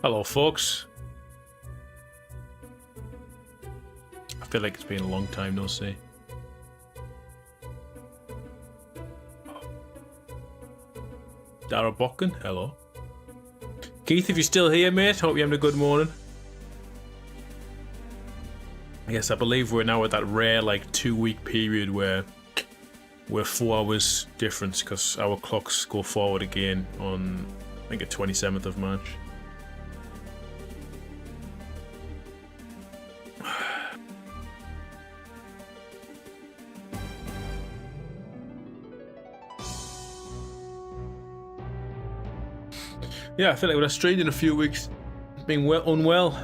Hello, folks. I feel like it's been a long time no see. Dara Bokken, hello. Keith, if you're still here, mate, hope you're having a good morning. Yes, I believe we're now at that rare, like, 2-week period where we're 4 hours difference because our clocks go forward again on, I think, the 27th of March. Yeah, I feel like when I streamed in a few weeks, being unwell,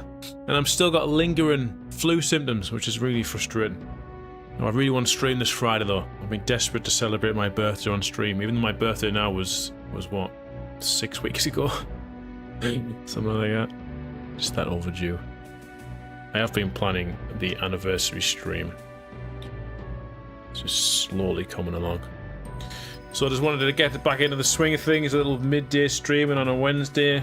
and I'm still got lingering flu symptoms, which is really frustrating. Now, I really want to stream this Friday though. I've been desperate to celebrate my birthday on stream, even though my birthday now was what, 6 weeks ago? Something like that. Just that overdue. I have been planning the anniversary stream. It's just slowly coming along. So I just wanted to get back into the swing of things, a little midday streaming on a Wednesday.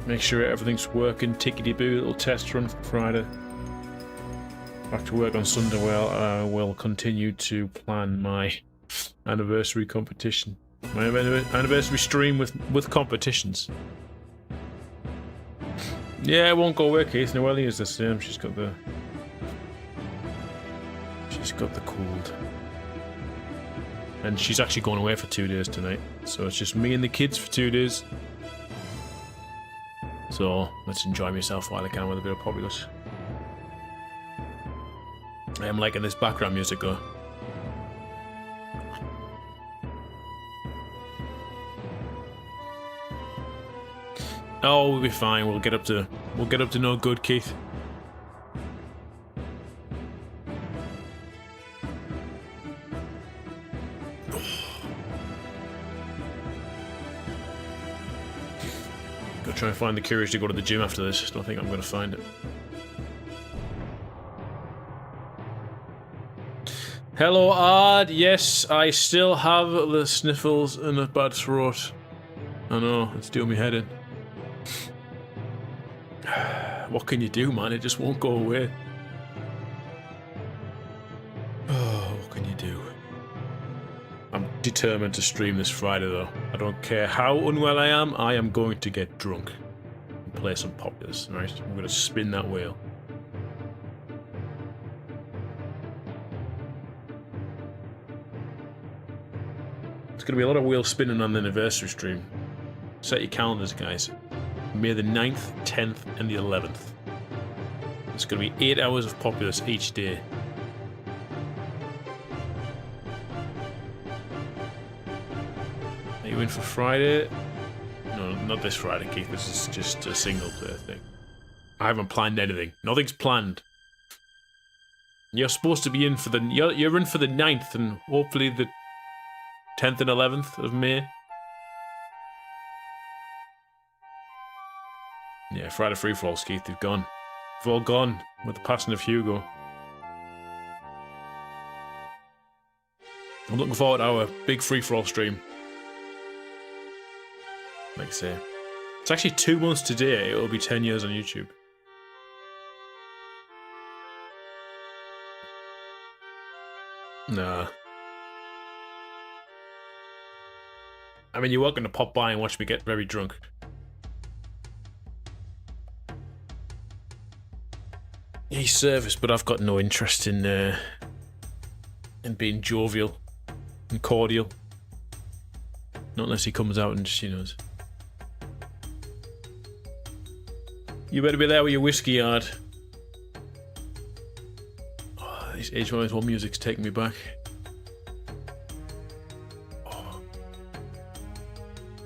Make sure everything's working, tickety-boo, little test run for Friday. Back to work on Sunday. Well, I will continue to plan my anniversary competition. My anniversary stream with competitions. Yeah, it won't go away, Keith. Noelle is the same. She's got the cold. And she's actually going away for 2 days tonight. So it's just me and the kids for 2 days. So let's enjoy myself while I can with a bit of Populous. I am liking this background music though. Oh, we'll be fine. We'll get up to no good, Keith. Try and find the courage to go to the gym after this. Don't think I'm going to find it. Hello, Ard. Yes, I still have the sniffles and a bad throat. I know, it's doing me head in. What can you do, man? It just won't go away. Oh, what can you do? I'm determined to stream this Friday though. I don't care how unwell I am going to get drunk and play some Populous, right? I'm going to spin that wheel. It's going to be a lot of wheel spinning on the anniversary stream. Set your calendars, guys. May the 9th, 10th and the 11th. It's going to be 8 hours of Populous each day. Are you in for Friday? No, not this Friday, Keith. This is just a single player thing. I haven't planned anything. Nothing's planned. You're supposed to be in for the... You're in for the 9th and hopefully the 10th and 11th of May. Yeah, Friday free-for-alls, Keith. They've gone. They've all gone with the passing of Hugo. I'm looking forward to our big free-for-all stream. Like I say, it's actually 2 months today. It'll be 10 years on YouTube. Nah. I mean, you're welcome to pop by and watch me get very drunk. He's service, but I've got no interest in being jovial and cordial. Not unless he comes out and just, you know. You better be there with your whiskey yard. Oh, this H1 music's taking me back. Oh.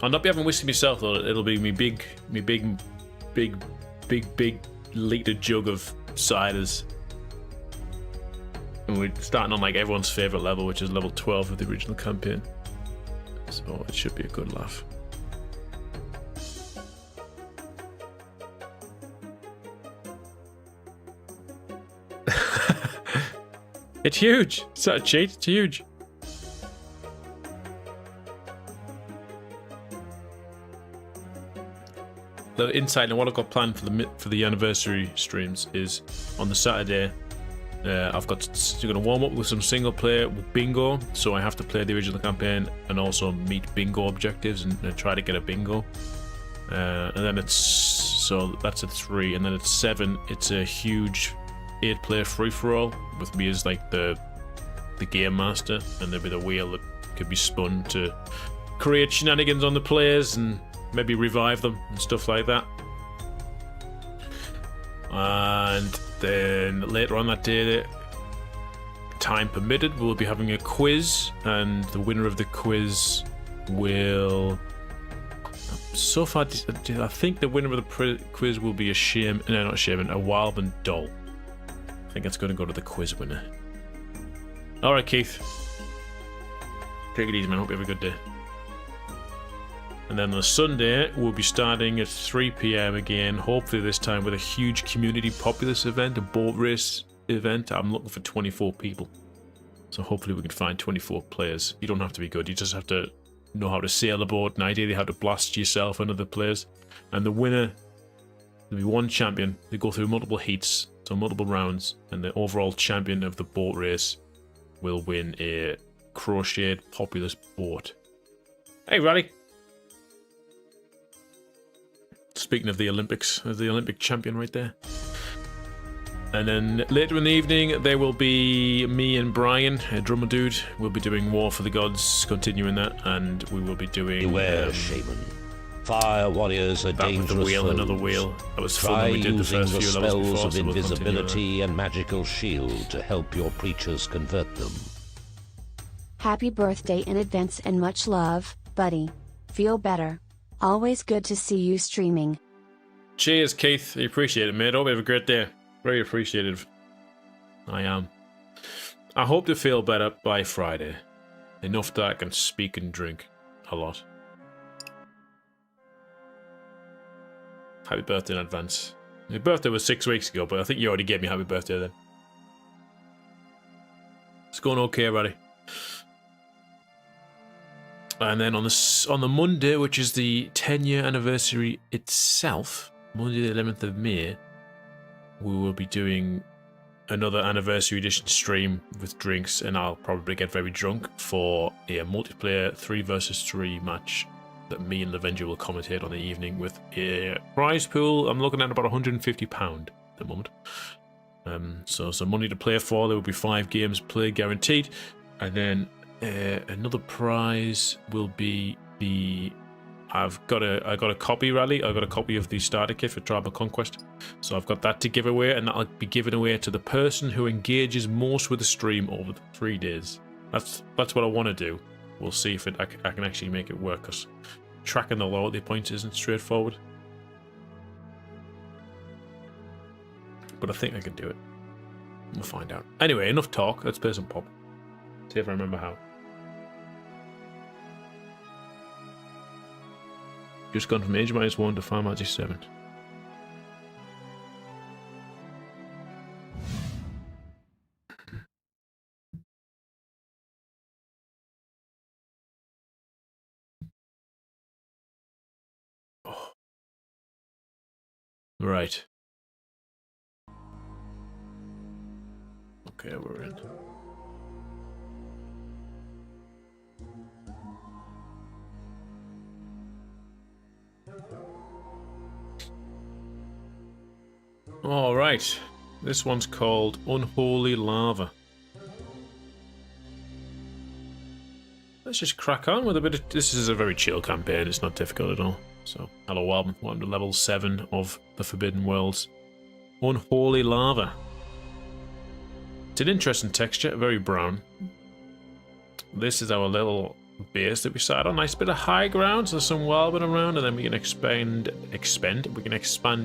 I'll not be having whiskey myself though. It'll be me big litre jug of ciders. And we're starting on like everyone's favourite level, which is level 12 of the original campaign. So it should be a good laugh. It's huge. It's not a cheat. It's huge. the insight and what I've got planned for the anniversary streams is on the Saturday. I've got going to warm up with some single player with bingo, so I have to play the original campaign and also meet bingo objectives and try to get a bingo. And then that's at 3, and then at 7 it's a huge 8-player free-for-all with me as like the game master, and there'll be the wheel that could be spun to create shenanigans on the players and maybe revive them and stuff like that. And then later on that day, time permitted, we'll be having a quiz, and the winner of the quiz will... So far, I think the winner of the quiz will be a Wildman doll. I think that's going to go to the quiz winner. Alright, Keith. Take it easy, man. Hope you have a good day. And then on Sunday, we'll be starting at 3 PM again, hopefully this time with a huge community Populous event, a boat race event. I'm looking for 24 people. So hopefully we can find 24 players. You don't have to be good, you just have to know how to sail a boat and ideally how to blast yourself and other players. And the winner, there'll be one champion. They go through multiple heats, so multiple rounds, and the overall champion of the boat race will win a crocheted Populous boat. Hey, Rally. Speaking of the Olympics, there's the Olympic champion right there. And then later in the evening, there will be me and Brian, a drummer dude. We'll be doing War for the Gods, continuing that, and we will be doing... Beware, Shaman. Fire warriors are dangerous with the wheel, foes. another wheel. That was fun Try when we did the using first the few levels spells before, of so we'll invisibility and magical shield to help your preachers convert them. Happy birthday in advance and much love, buddy. Feel better. Always good to see you streaming. Cheers, Keith. I appreciate it, mate. Hope you have a great day. Very appreciative. I am. I hope to feel better by Friday. Enough that I can speak and drink a lot. Happy birthday in advance. Your birthday was 6 weeks ago, but I think you already gave me happy birthday then. It's going okay, buddy. And then on the Monday, which is the 10-year anniversary itself, Monday the 11th of May, we will be doing another anniversary edition stream with drinks, and I'll probably get very drunk for a multiplayer 3 versus 3 match that me and Lavenger will commentate on the evening with a prize pool. I'm looking at about £150 at the moment. So some money to play for. There will be 5 games played guaranteed, and then another prize will be the... I got a copy, Rally. I got a copy of the starter kit for Tribal Conquest, so I've got that to give away, and that'll be given away to the person who engages most with the stream over the 3 days. That's what I want to do. We'll see if I can actually make it work, because tracking the loyalty points isn't straightforward. But I think I can do it. We'll find out. Anyway, enough talk. Let's play some Pop. See if I remember how. Just gone from Age -1 to Final Fantasy 7. Oh. Right. Okay, we're in. All right, this one's called Unholy Lava. Let's just crack on with a bit of... This is a very chill campaign, it's not difficult at all. So, hello, welcome to level 7 of the Forbidden Worlds. Unholy Lava. It's an interesting texture, very brown. This is our little base that we started on. Nice bit of high ground, so there's some wildwood around, and then we can expand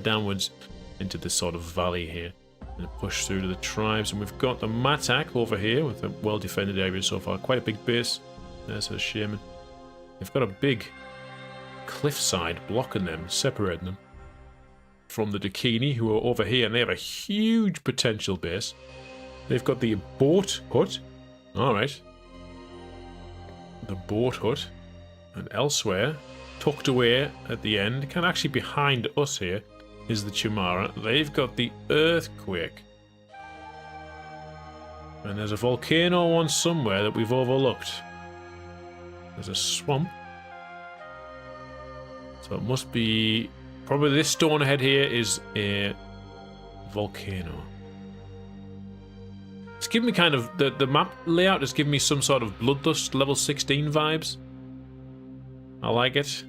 downwards into this sort of valley here and push through to the tribes. And we've got the Matak over here with a well-defended area so far. Quite a big base. There's a shaman. They've got a big cliffside blocking them, separating them from the Dakini, who are over here, and they have a huge potential base. They've got the boat hut. Alright. The boat hut. And elsewhere, tucked away at the end, kind of actually behind us here, is the Chimera. They've got the earthquake. And there's a volcano one somewhere that we've overlooked. There's a swamp. So it must be... Probably this stone ahead here is a volcano. It's giving me kind of... The map layout is giving me some sort of Bloodlust level 16 vibes. I like it.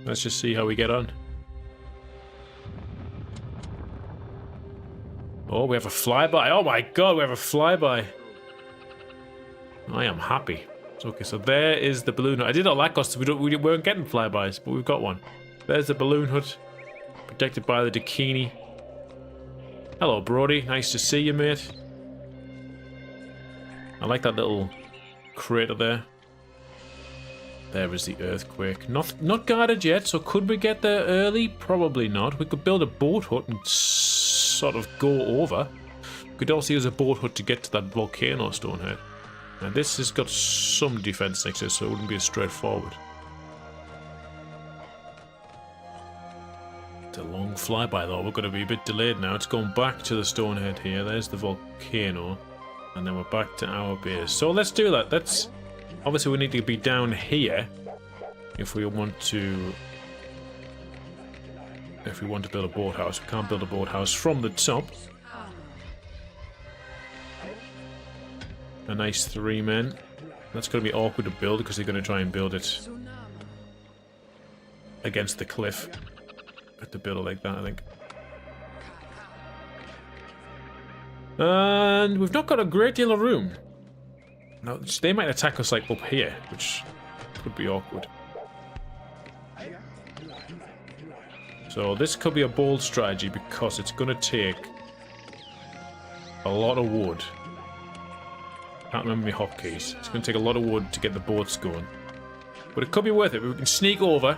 Let's just see how we get on. Oh, we have a flyby. Oh my god, we have a flyby. I am happy. Okay, so there is the balloon hut. I did not like us. We weren't getting flybys, but we've got one. There's the balloon hut. Protected by the Dakini. Hello, Brody. Nice to see you, mate. I like that little crater there. There is the earthquake. Not guarded yet, so could we get there early? Probably not. We could build a boat hut and sort of go over. We could also use a boat hut to get to that volcano stonehead. And this has got some defense next to it, so it wouldn't be as straightforward. It's a long flyby though. We're going to be a bit delayed now. It's going back to the stonehead here. There's the volcano. And then we're back to our base. So let's do that. Let's... Obviously we need to be down here if we want to... If we want to build a boathouse. We can't build a boathouse from the top. A nice 3 men. That's going to be awkward to build because they're going to try and build it against the cliff. Have to build it like that, I think. And we've not got a great deal of room. Now, they might attack us like up here, which could be awkward. So this could be a bold strategy because it's going to take a lot of wood. Can't remember my hotkeys. It's going to take a lot of wood to get the boats going. But it could be worth it. We can sneak over,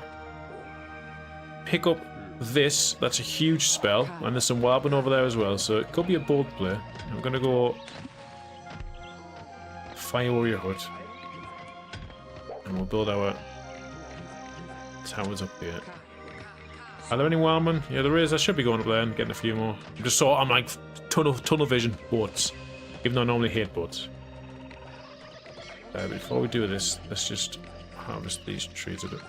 pick up this. That's a huge spell. And there's some warbling over there as well. So it could be a bold play. I'm going to go Fire Warrior Hut. And we'll build our towers up here. Are there any wildmen? Yeah, there is. I should be going up there and getting a few more. I'm like tunnel vision boats. Even though I normally hate boats. Before we do this, let's just harvest these trees a bit.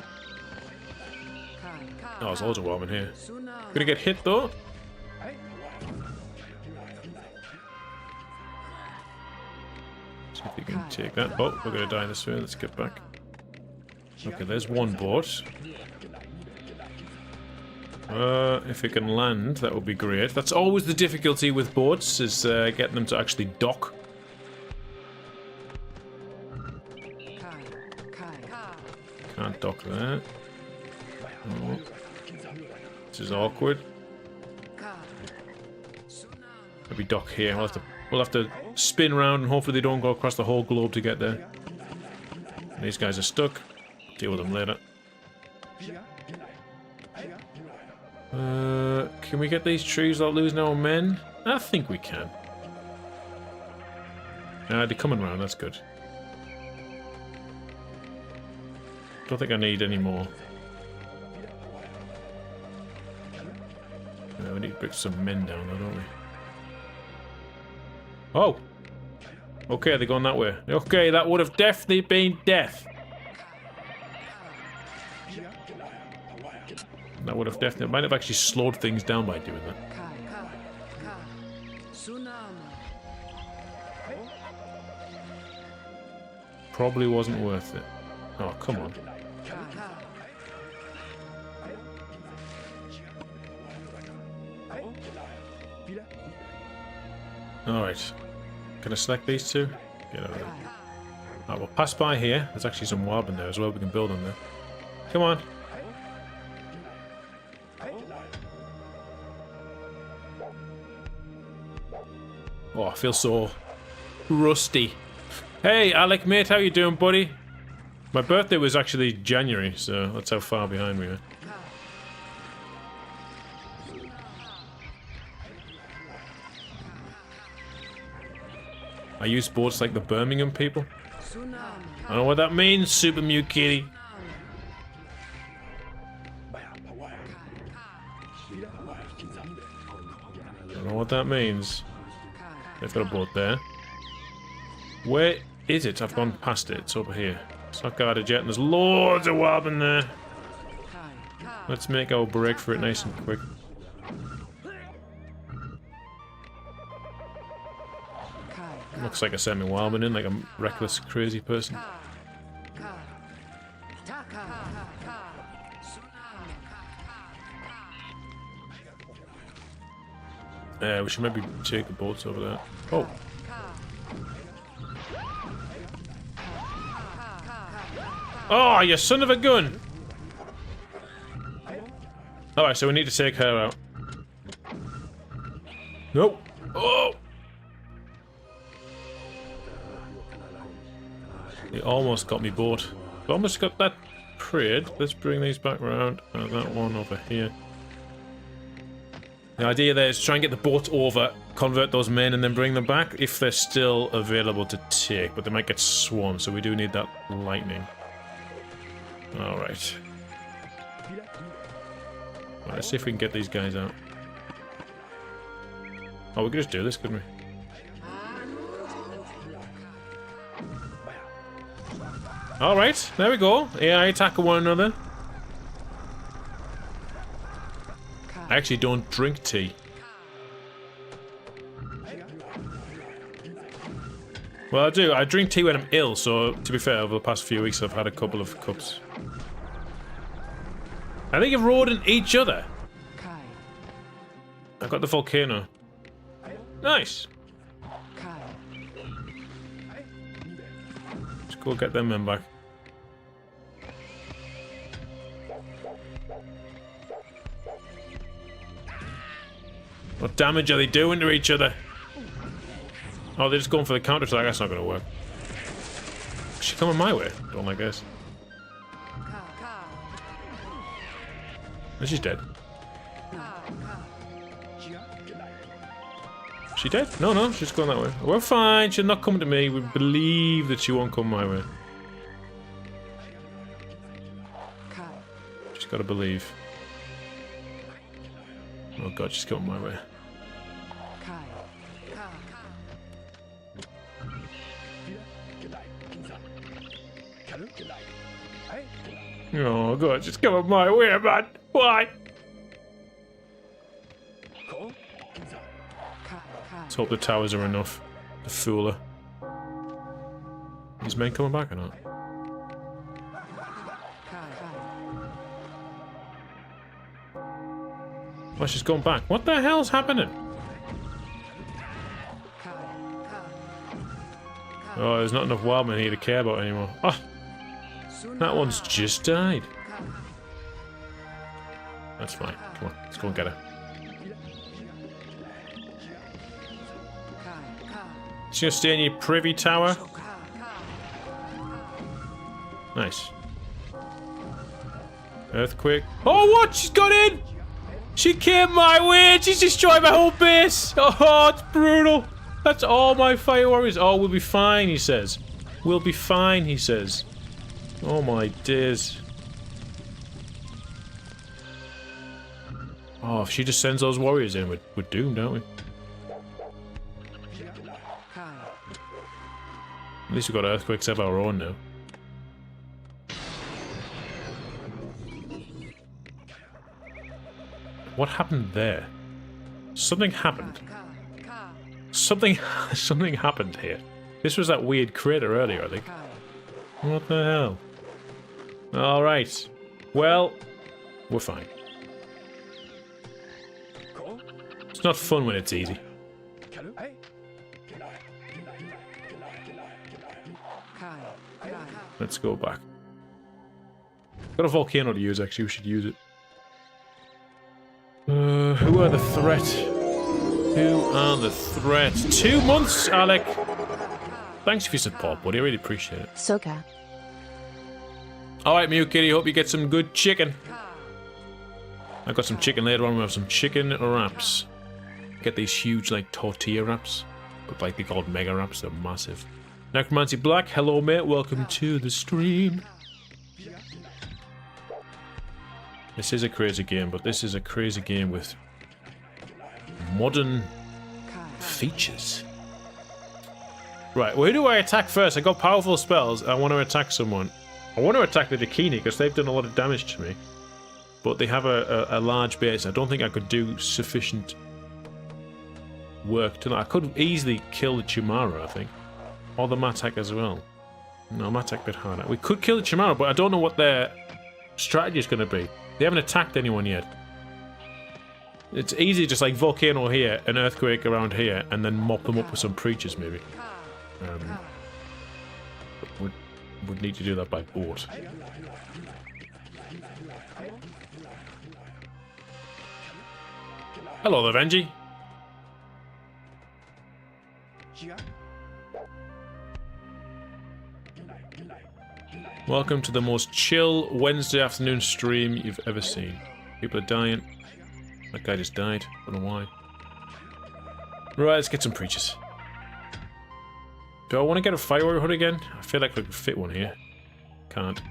Oh, there's loads of wildmen here. Gonna get hit though. See if we can take that. Oh, we're gonna die this way. Let's get back. Okay, there's one boat. If it can land, that would be great. That's always the difficulty with boats, is getting them to actually dock. Can't dock there. Oh. This is awkward. Maybe dock here. We'll have to spin around and hopefully they don't go across the whole globe to get there. And these guys are stuck. Deal with them later. Can we get these trees without losing our men? I think we can. They're coming around, that's good. Don't think I need any more. We need to put some men down though, don't we? Oh! Okay, they're going that way. Okay, that would have definitely been death. That would have definitely... might have actually slowed things down by doing that. Probably wasn't worth it. Oh, come on. Alright. Can I select these two? Get over there. Alright, we'll pass by here. There's actually some warbling there as well. We can build on there. Come on. Oh, I feel so rusty. Hey, Alec, mate, how you doing, buddy? My birthday was actually January, so that's how far behind we are. I use boats like the Birmingham people. I don't know what that means, Super Mew Kitty. know what that means. They've got a boat there. Where is it? I've gone past it. It's over here. It's not guarded yet, and there's loads of warbin there. Let's make our break for it nice and quick. Looks like a semi-warbin in, like a reckless, crazy person. We should maybe take the boats over there. Oh! Oh, you son of a gun! Alright, so we need to take her out. Nope. Oh! He almost got me boat. Almost got that prayed. Let's bring these back around. That one over here. The idea there is to try and get the boat over, convert those men, and then bring them back if they're still available to take, but they might get swarmed, so we do need that lightning. Alright. Right, let's see if we can get these guys out. Oh, we could just do this, couldn't we? Alright, there we go. AI tackle one another. I actually don't drink tea. Well, I do. I drink tea when I'm ill, so to be fair, over the past few weeks I've had a couple of cups. I think you've rodent each other. I've got the volcano. Nice. Let's go get them men back. What damage are they doing to each other? Oh, they're just going for the counter attack. That's not going to work. Is she coming my way? Don't like this. Oh, she's dead. Is she dead? No, no, she's going that way. We're fine. She's not coming to me. We believe that she won't come my way. She's got to believe. Oh god, she's coming my way. Oh god, she's coming my way, man. Why? Let's hope the towers are enough to fool her. These men coming back or not? Oh, she's gone back. What the hell's happening? Oh, there's not enough wildmen here to care about anymore. Oh, that one's just died. That's fine. Come on, let's go and get her. She's gonna stay in your privy tower. Nice. Earthquake. Oh, what? She's got in! She came my way! She's destroyed my whole base! Oh, it's brutal! That's all my fire warriors. Oh, we'll be fine, he says. We'll be fine, he says. Oh my days. Oh, if she just sends those warriors in, we're doomed, aren't we? At least we've got earthquakes of our own now. What happened there? Something happened. Something happened here. This was that weird crater earlier, I think. What the hell? Alright. Well, we're fine. It's not fun when it's easy. Let's go back. Got a volcano to use, actually. We should use it. Who are the threat? Who are the threat? 2 months, Alec! Thanks for your support, buddy. I really appreciate it. Soka. Alright, Mew Kitty. Hope you get some good chicken. I got some chicken later on. We'll have some chicken wraps. Get these huge, like, tortilla wraps. But, like, they're called mega wraps. They're massive. Necromancy Black. Hello, mate. Welcome to the stream. This is a crazy game, but this is a crazy game with modern Features. Right, where do I attack first? I got powerful spells. I want to attack someone. I want to attack the Dakini because they've done a lot of damage to me. But they have a large base. I don't think I could do sufficient work to that. I could easily kill the Chimara, I think. Or the Matak as well. No, Matak a bit harder. We could kill the Chimara, but I don't know what their strategy is going to be. They haven't attacked anyone yet. It's easy just like volcano here, an earthquake around here, and then mop them up with some preachers maybe. Would need to do that by boat. Hello there, Benji. Welcome to the most chill Wednesday afternoon stream you've ever seen. People are dying. That guy just died. I don't know why. Right, let's get some preachers. Do I want to get a fire warrior hood again? I feel like I could fit one here. Can't.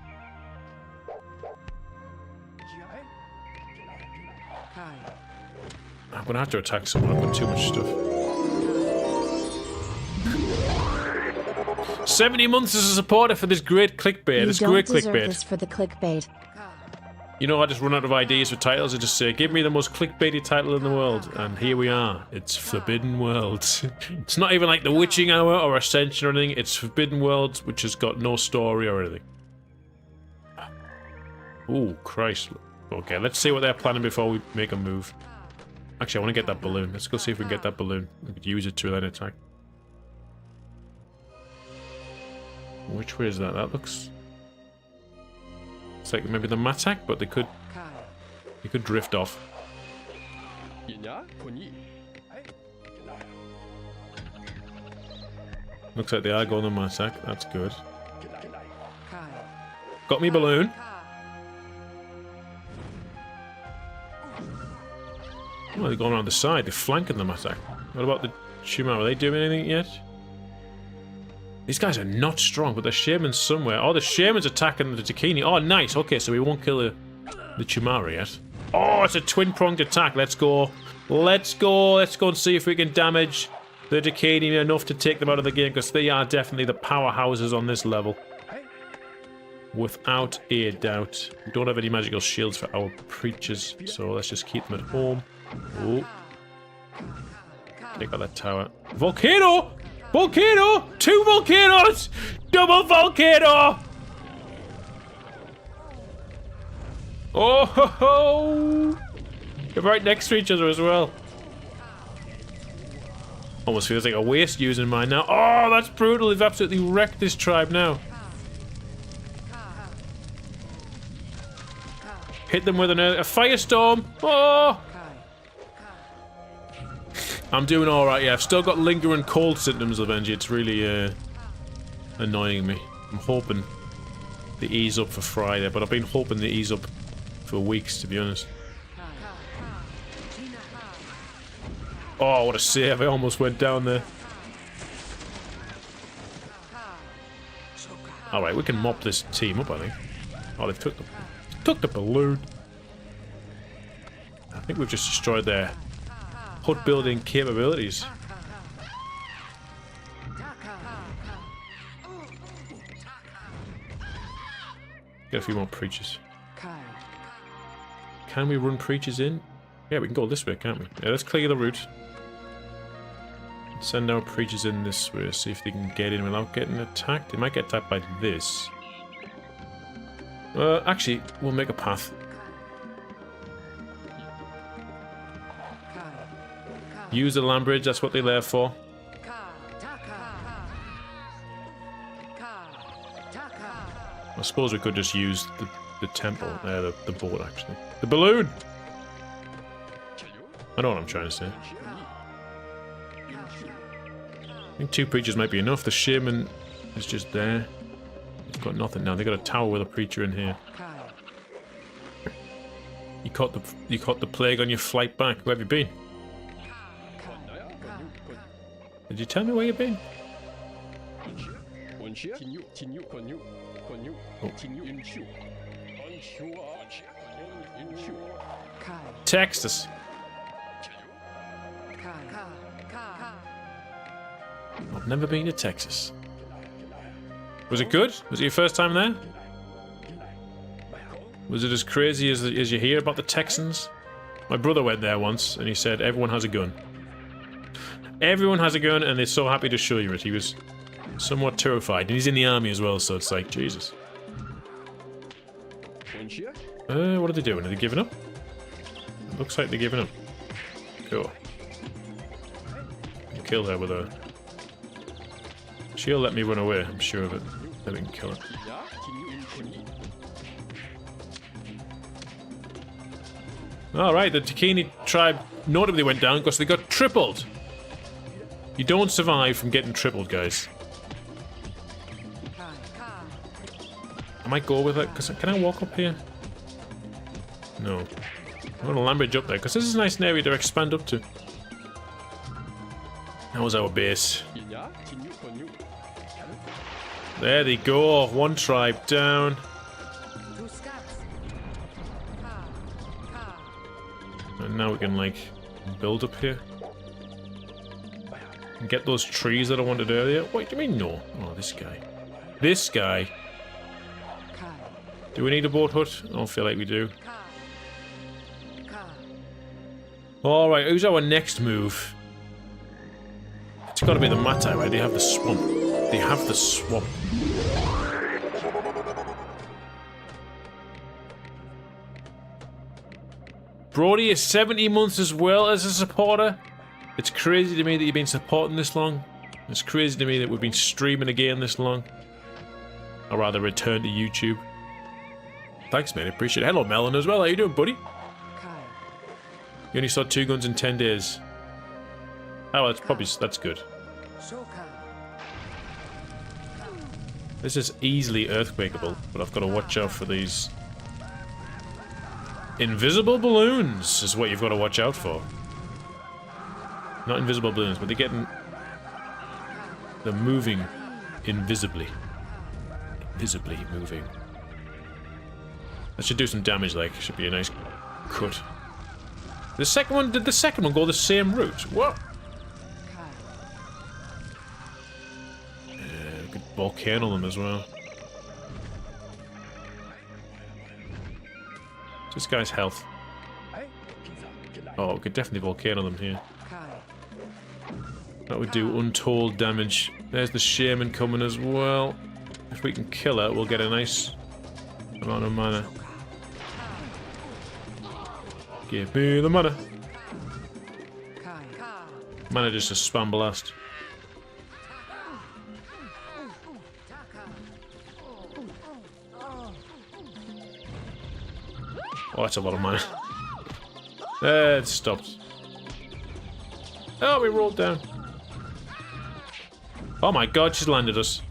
I'm gonna have to attack someone. I've got too much stuff. 70 months as a supporter for this great clickbait. This great clickbait. This for the clickbait. You know, I just run out of ideas for titles. I just say, give me the most clickbaity title in the world. And here we are. It's Forbidden Worlds. It's not even like The Witching Hour or Ascension or anything. It's Forbidden Worlds, which has got no story or anything. Ooh, Christ. Okay, let's see what they're planning before we make a move. Actually, I want to get that balloon. Let's go see if we can get that balloon. We could use it to then attack. Which way is that? That looks... It's like maybe the Matak, but they could drift off. Looks like they are going on Matak. That's good. Got me balloon. Oh, they're going around the side. They're flanking the Matak. What about the Chimara? Are they doing anything yet? These guys are not strong, but the shaman's somewhere. Oh, the shaman's attacking the Dakini. Oh, nice. Okay, so we won't kill the Chimara yet. Oh, it's a twin-pronged attack. Let's go. Let's go. Let's go and see if we can damage the Dakini enough to take them out of the game, because they are definitely the powerhouses on this level. Without a doubt. We don't have any magical shields for our preachers, so let's just keep them at home. Oh. Take out that tower. Volcano! Volcano! 2 volcanoes! Double volcano! Oh ho ho! They're right next to each other as well. Almost feels like a waste using mine now. Oh, that's brutal. They've absolutely wrecked this tribe now. Hit them with a firestorm. Oh! I'm doing alright, yeah. I've still got lingering cold symptoms of Benji. It's really annoying me. I'm hoping they ease up for Friday, but I've been hoping they ease up for weeks, to be honest. Oh, what a save. I almost went down there. Alright, we can mop this team up, I think. Oh, they've took the balloon. I think we've just destroyed their hut building capabilities. Get a few more preachers. Can we run preachers in? Yeah, we can go this way, can't we? Yeah, let's clear the route. Send our preachers in this way, see if they can get in without getting attacked. They might get attacked by this. Actually, we'll make a path. Use the land bridge, that's what they're there for. I suppose we could just use the temple, the boat actually. The balloon! I know what I'm trying to say. I think 2 preachers might be enough. The shaman is just there. He's got nothing now. They got a tower with a preacher in here. You caught the plague on your flight back. Where have you been? Did you tell me where you've been? Oh. Text us. I've never been to Texas. Was it good? Was it your first time there? Was it as crazy as you hear about the Texans? My brother went there once, and he said everyone has a gun. Everyone has a gun, and they're so happy to show you it. He was somewhat terrified. And he's in the army as well, so it's like, Jesus. What are they doing? Are they giving up? It looks like they're giving up. Cool. Kill her with a... She'll let me run away, I'm sure of it. Then we can kill her. Alright, the Takini tribe notably went down because they got tripled. You don't survive from getting tripled, guys. I might go with it, because can I walk up here? No. I'm going to land bridge up there, because this is a nice area to expand up to. That was our base. There they go, one tribe down. And now we can, like, build up here. And get those trees that I wanted earlier. Wait, do you mean no? Oh, this guy. This guy. Do we need a boat hut? I don't feel like we do. Alright, who's our next move? It's gotta be the Matai, right? They have the swamp. They have the swamp. Brody is 70 months as well as a supporter. It's crazy to me that you've been supporting this long. It's crazy to me that we've been streaming again this long. I'd rather return to YouTube. Thanks, man. I appreciate it. Hello, Melon, as well. How you doing, buddy? You only saw 2 guns in 10 days. Oh, that's good. This is easily earthquakeable, but I've got to watch out for these invisible balloons. Is what you've got to watch out for. Not invisible balloons, but they're moving invisibly. Visibly moving. That should do some damage, like, should be a nice cut. The second one, did the second one go the same route? What? Yeah, we could volcano them as well. This guy's health. Oh, we could definitely volcano them here. That would do untold damage. There's the shaman coming as well. If we can kill her, we'll get a nice amount of mana. Give me the mana. Mana just a spam blast. Oh, that's a lot of mana. It stopped. Oh, we rolled down. Oh my god, she's landed us.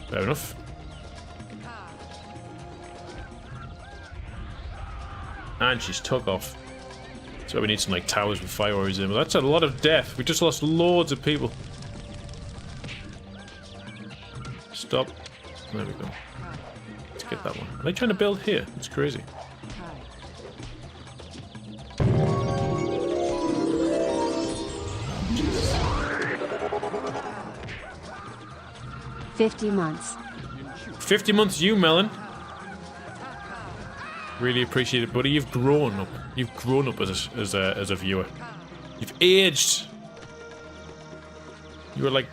Fair enough. And she's took off. So we need some like towers with fire warriors in. But that's a lot of death. We just lost loads of people. Stop. There we go. Let's get that one. Are they trying to build here? It's crazy. $50 months. 50 months, you, Melon. Really appreciate it, buddy. You've grown up. You've grown up as a viewer. You've aged. You were like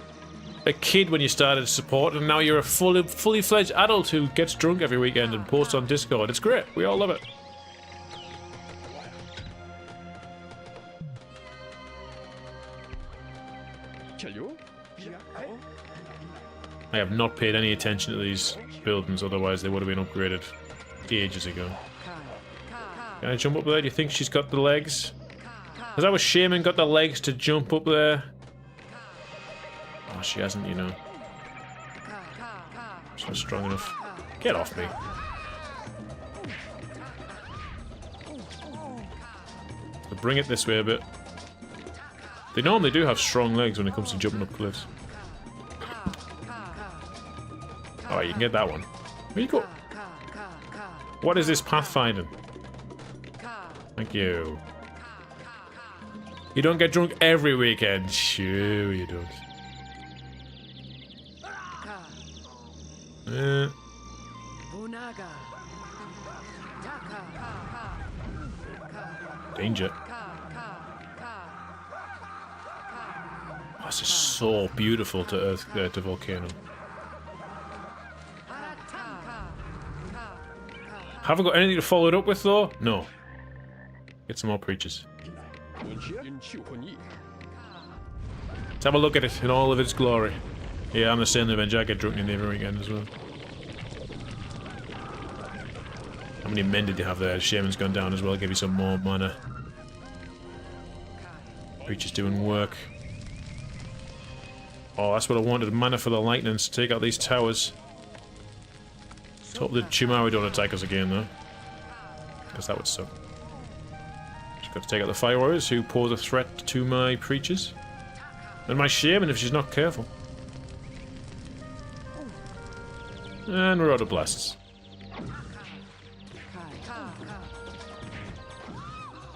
a kid when you started support, and now you're a fully fledged adult who gets drunk every weekend and posts on Discord. It's great. We all love it. I have not paid any attention to these buildings, otherwise they would have been upgraded ages ago. Can I jump up there? Do you think she's got the legs? Has our shaman got the legs to jump up there? Oh, she hasn't, you know. She's not strong enough. Get off me. So bring it this way a bit. They normally do have strong legs when it comes to jumping up cliffs. Alright, you can get that one. Where you go? What is this pathfinding? Thank you. You don't get drunk every weekend. Sure you don't. Danger. Oh, this is so beautiful to volcano. Haven't got anything to follow it up with though? No. Get some more preachers. Let's have a look at it in all of its glory. Yeah, I'm the same Avenger. I get drunk in every weekend as well. How many men did you have there? Shaman's gone down as well. Give you some more mana. Preacher's doing work. Oh, that's what I wanted. Mana for the lightnings. Take out these towers. Let's hope the Chimari don't attack us again, though. Because that would suck. Just got to take out the Fire Warriors, who pose a threat to my preachers. And my Shaman, if she's not careful. And we're out of blasts.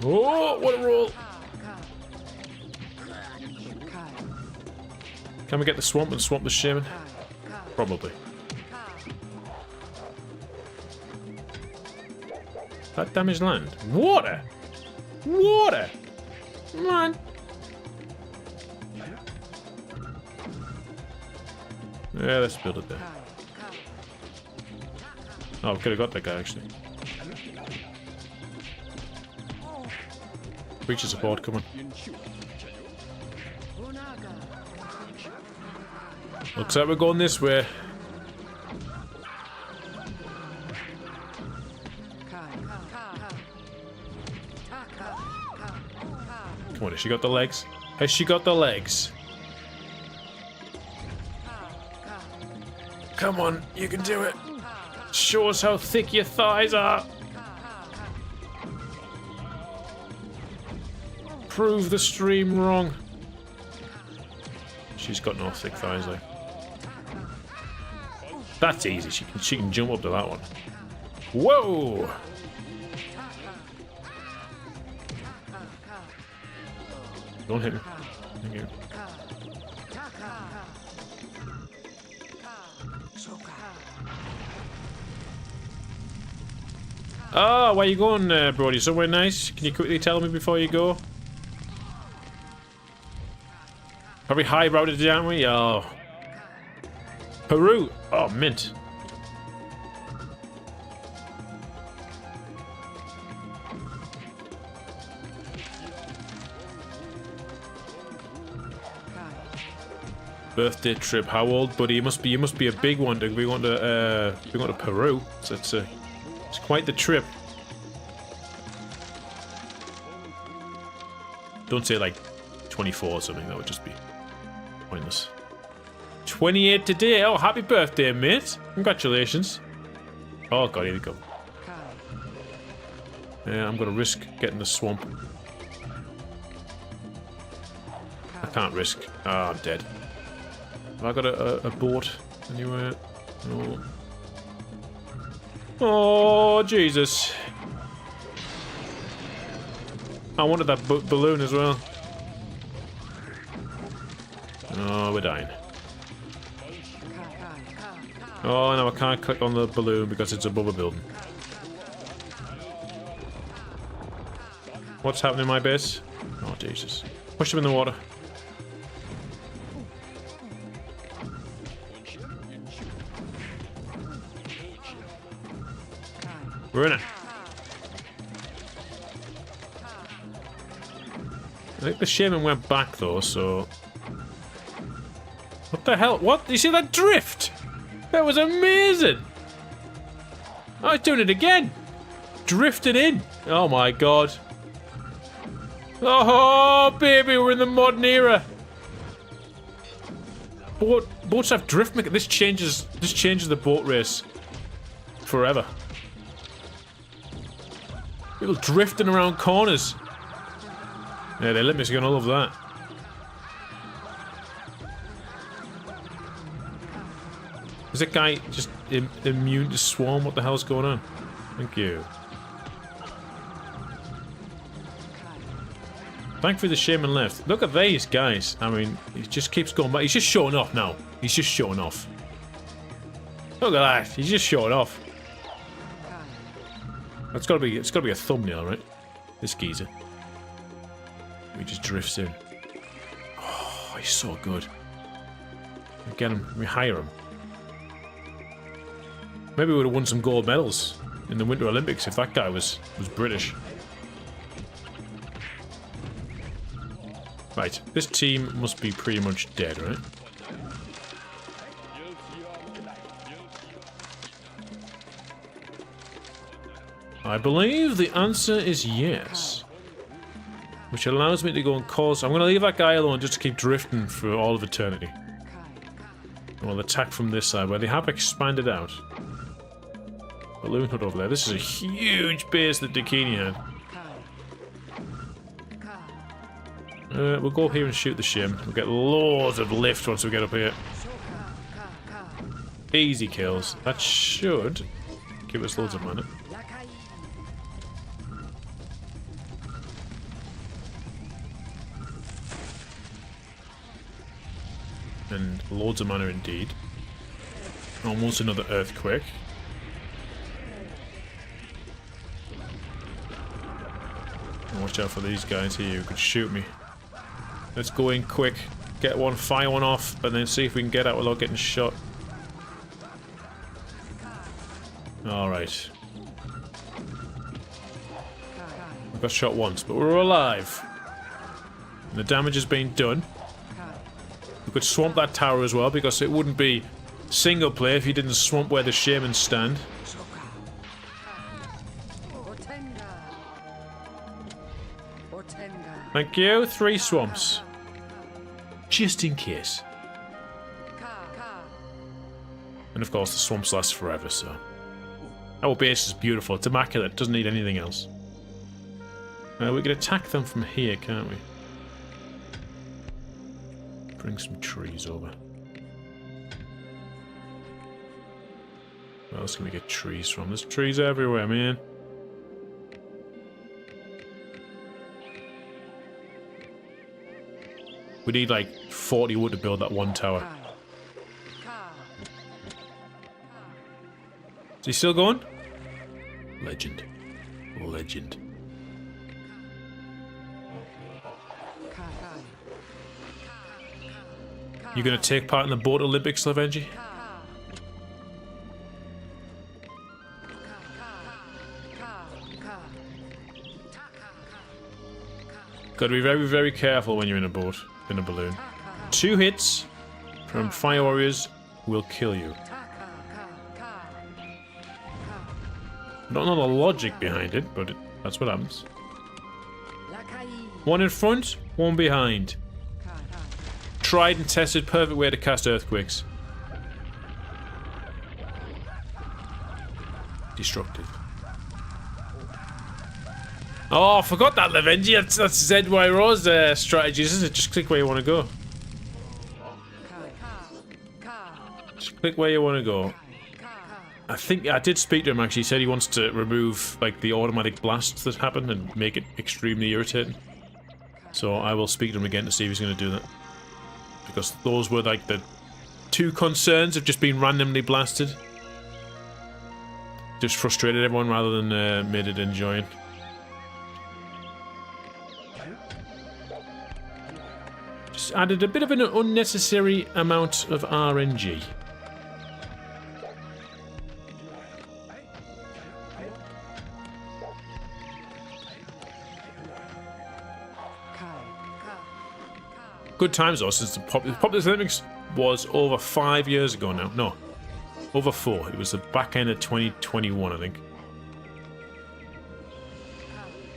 Oh, what a roll! Can we get the swamp and swamp the Shaman? Probably. That damaged land. Water! Water! Come on! Yeah, let's build it there. Oh, we could have got that guy actually. Breacher support, come on. Looks like we're going this way. Come on, has she got the legs? Has she got the legs? Come on, you can do it. Show us how thick your thighs are. Prove the stream wrong. She's got no thick thighs though. That's easy. She can jump up to that one. Whoa! Don't hit me. Thank you. Ah, where you going, Brody? Somewhere nice? Can you quickly tell me before you go? Probably high-routed it, aren't we? Oh. Peru! Oh, mint. Birthday trip. How old, buddy? You must be a big one to be going to Peru. So it's quite the trip. Don't say like 24 or something. That would just be pointless. 28 today. Oh, happy birthday, mate! Congratulations. Oh god, here we go. Yeah, I'm gonna risk getting the swamp. I can't risk. Ah, I'm dead. Have I got a boat anywhere? No. Oh, Jesus. I wanted that balloon as well. Oh, we're dying. Oh, no, I can't click on the balloon because it's above a building. What's happening in my base? Oh, Jesus. Push him in the water. We're in it. I think the shaman went back though, so... What the hell? What? You see that drift? That was amazing! Oh, it's doing it again! Drifted in! Oh my god. Oh, baby, we're in the modern era! Boats have drift mechanics. This changes the boat race. Forever. People drifting around corners. Yeah, the Olympics are gonna love that. Is that guy just immune to swarm? What the hell's going on? Thank you. Thankfully the shaman left. Look at these guys. I mean, he just keeps going back. He's just showing off now. He's just showing off. Look at that. He's just showing off. It's gotta be a thumbnail, right? This geezer. He just drifts in. Oh, he's so good. We get him. We hire him. Maybe we would have won some gold medals in the Winter Olympics if that guy was British. Right, this team must be pretty much dead, right? I believe the answer is yes. Which allows me to go and cause... I'm going to leave that guy alone just to keep drifting for all of eternity. And we'll attack from this side, where they have expanded out. Balloon hut over there. This is a huge base that Dakini had. We'll go here and shoot the shim. We'll get loads of lift once we get up here. Easy kills. That should give us loads of mana. And loads of mana indeed. Almost another earthquake. Watch out for these guys here who could shoot me. Let's go in quick, get one, fire one off, and then see if we can get out without getting shot. Alright. We got shot once, but we're alive. And the damage has been done. We could swamp that tower as well, because it wouldn't be single player if you didn't swamp where the shamans stand. Thank you. 3 swamps. Just in case. And of course the swamps last forever, so... Our base is beautiful. It's immaculate. It doesn't need anything else. We can attack them from here, can't we? Bring some trees over. Where else can we get trees from? There's trees everywhere, man. We need like 40 wood to build that one tower. Is he still going? Legend. Legend. You gonna take part in the boat Olympics, Lavenji? Gotta be very, very careful when you're in a boat, in a balloon. 2 hits from fire warriors will kill you. Don't know the logic behind it, but that's what happens. 1 in front, 1 behind. Tried and tested, perfect way to cast earthquakes. Destructive. Oh, I forgot that, Lavenji. That's ZYRO's strategy, isn't it? Just click where you want to go. Just click where you want to go. I think I did speak to him actually. He said he wants to remove like the automatic blasts that happen and make it extremely irritating. So I will speak to him again to see if he's going to do that. Because those were like the 2 concerns of just being randomly blasted. Just frustrated everyone rather than made it enjoying. Just added a bit of an unnecessary amount of RNG. Good times though, since the Populous Olympics was over 5 years ago now. No, over 4. It was the back end of 2021, I think.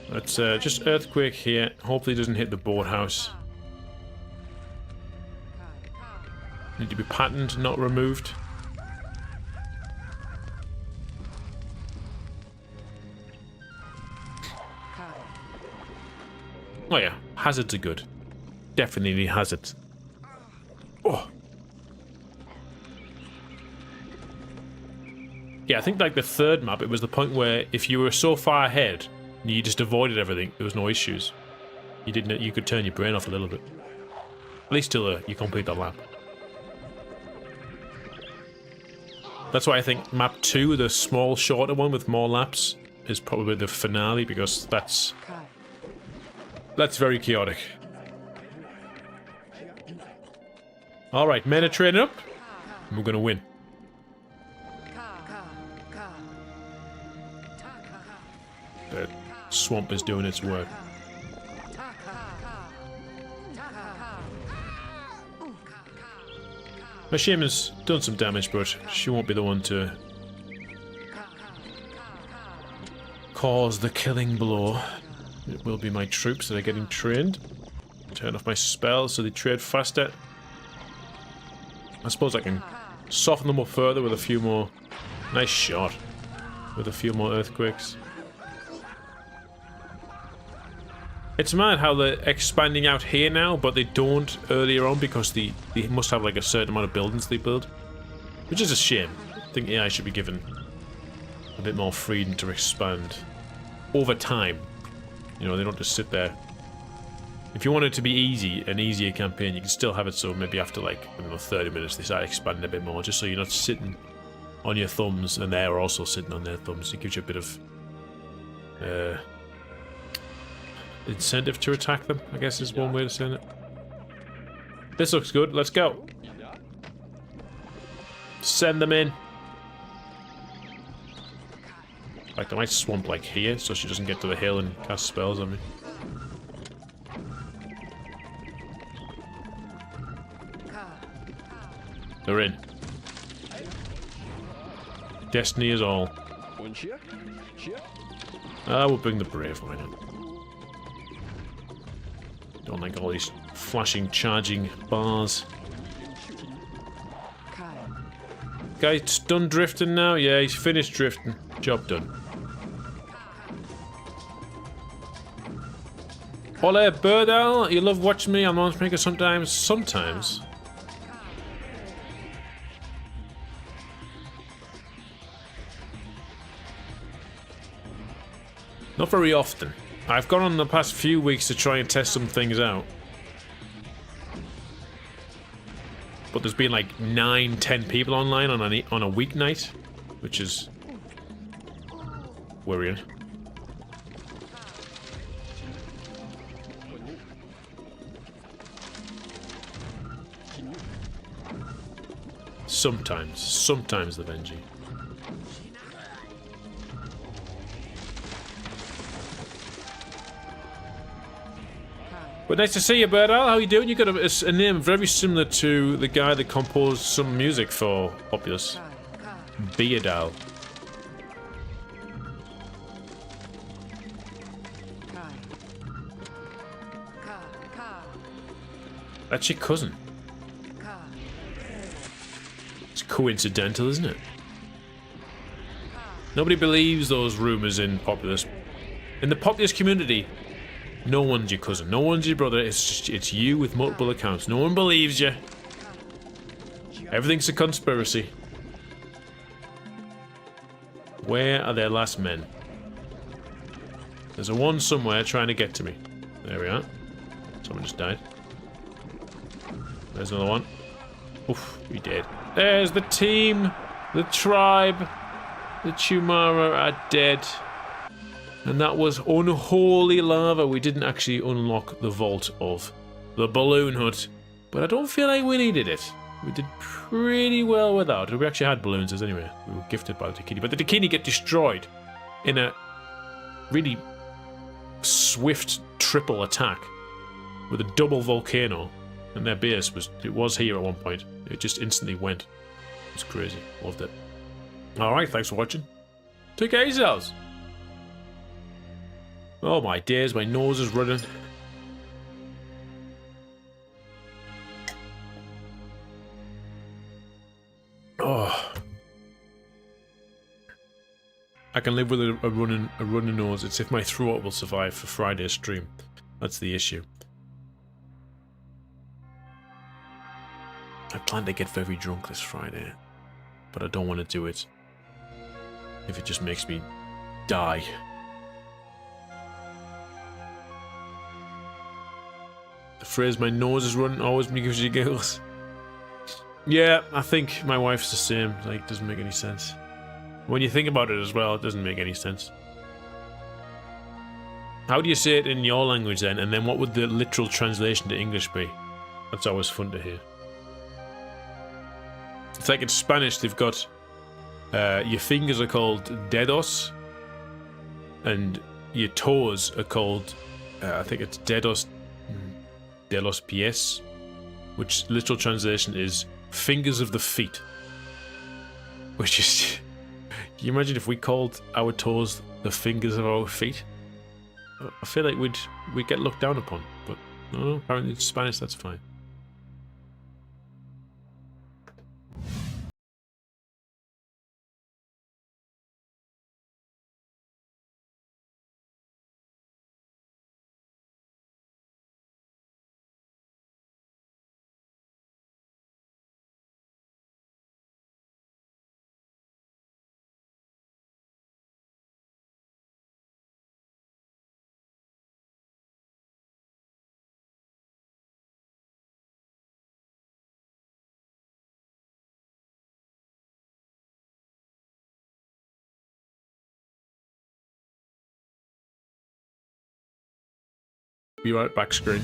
Let's just earthquake here. Hopefully it doesn't hit the boathouse. Need to be patterned, not removed. Oh yeah, hazards are good. Definitely hazards. Oh. Yeah, I think like the 3rd map, it was the point where if you were so far ahead and you just avoided everything, there was no issues. you could turn your brain off a little bit. At least till you complete the lap. That's why I think map 2, the small, shorter one with more laps, is probably the finale, because that's very chaotic. Alright, men are training up. And we're gonna win. The swamp is doing its work. Mashima's done some damage, but she won't be the one to cause the killing blow. It will be my troops that are getting trained. Turn off my spells so they trade faster. I suppose I can soften them up further with a few more... Nice shot. With a few more earthquakes. It's mad how they're expanding out here now, but they don't earlier on because they must have like a certain amount of buildings they build. Which is a shame. I think AI should be given a bit more freedom to expand over time. You know, they don't just sit there. If you want it to be easy, an easier campaign, you can still have it so maybe after like, I don't know, 30 minutes they start expanding a bit more, just so you're not sitting on your thumbs and they're also sitting on their thumbs. It gives you a bit of incentive to attack them, I guess is one way to say it. This looks good, let's go. Send them in. In fact, I might swamp like here so she doesn't get to the hill and cast spells on me. They're in. Destiny is all. We'll bring the brave line in. Don't like all these flashing, charging bars. Guy's done drifting now? Yeah, he's finished drifting. Job done. Ole, Bird Owl, you love watching me on Matchmaker sometimes? Sometimes. Not very often. I've gone on the past few weeks to try and test some things out. But there's been like 9-10 people online on a weeknight, which is worrying. Sometimes the Benji. But nice to see you, Bird Owl. How you doing? You got a name very similar to the guy that composed some music for Populous. Beard Owl. That's your cousin. It's coincidental, isn't it? Nobody believes those rumors in Populous. In the Populous community, no one's your cousin, no one's your brother, it's you with multiple accounts. No one believes you. Everything's a conspiracy. Where are their last men? There's a one somewhere trying to get to me. There we are. Someone just died. There's another one. Oof, we did. There's the team, the tribe, the Chumara are dead. And that was unholy lava. We didn't actually unlock the vault of the balloon hut. But I don't feel like we needed it. We did pretty well without it. We actually had balloons anyway. We were gifted by the Dakini. But the Dakini get destroyed in a really swift triple attack with a double volcano. And their base was here at one point. It just instantly went. It was crazy. Loved it. Alright, thanks for watching. Take care of yourselves. Oh my days, my nose is running. Oh. I can live with a running nose. It's if my throat will survive for Friday's stream. That's the issue. I plan to get very drunk this Friday, but I don't want to do it if it just makes me die. phrase, my nose is running, always gives you giggles. Yeah, I think my wife's the same. Like, doesn't make any sense. When you think about it as well, it doesn't make any sense. How do you say it in your language then? And then what would the literal translation to English be? That's always fun to hear. It's like in Spanish, they've got your fingers are called dedos, and your toes are called, I think it's dedos de los pies, which literal translation is fingers of the feet. Which is, can you imagine if we called our toes the fingers of our feet? I feel like we'd get looked down upon, but no, apparently in Spanish that's fine. Be right back, screen.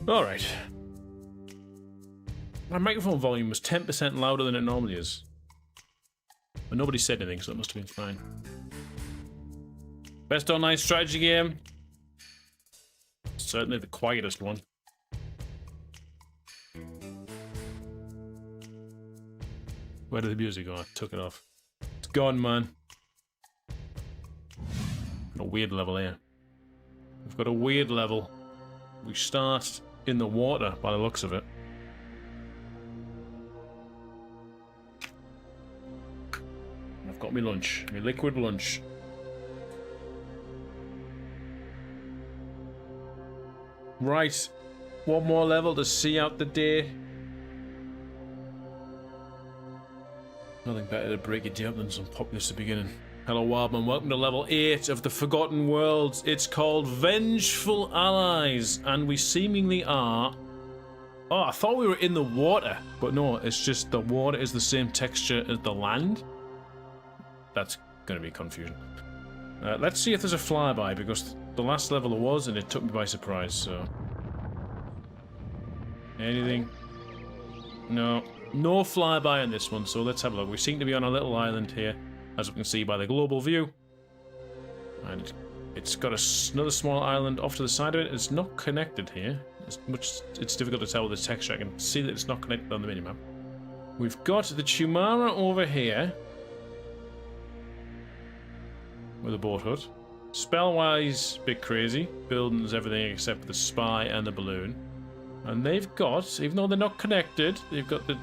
Alright. My microphone volume was 10% louder than it normally is. But nobody said anything, so it must have been fine. Best online strategy game? Certainly the quietest one. Where did the music go? I took it off. It's gone, man. A weird level here. We've got a weird level. We start in the water by the looks of it. I've got my lunch, my liquid lunch. Right, one more level to see out the day. Nothing better to break your day up than some Populous at the beginning. Hello Wildman, welcome to level 8 of the Forgotten Worlds. It's called Vengeful Allies, and we seemingly are... Oh, I thought we were in the water, but no, it's just the water is the same texture as the land. That's going to be confusion. Let's see if there's a flyby, because the last level there was, and it took me by surprise, so... Anything? No. No flyby on this one, so let's have a look. We seem to be on a little island here, as we can see by the global view. And it's got another small island off to the side of it. It's not connected here. It's difficult to tell with the texture. I can see that it's not connected on the minimap. We've got the Chumara over here. With a boat hut. Spell-wise, bit crazy. Buildings, everything except for the spy and the balloon. And they've got, even though they're not connected, they've got the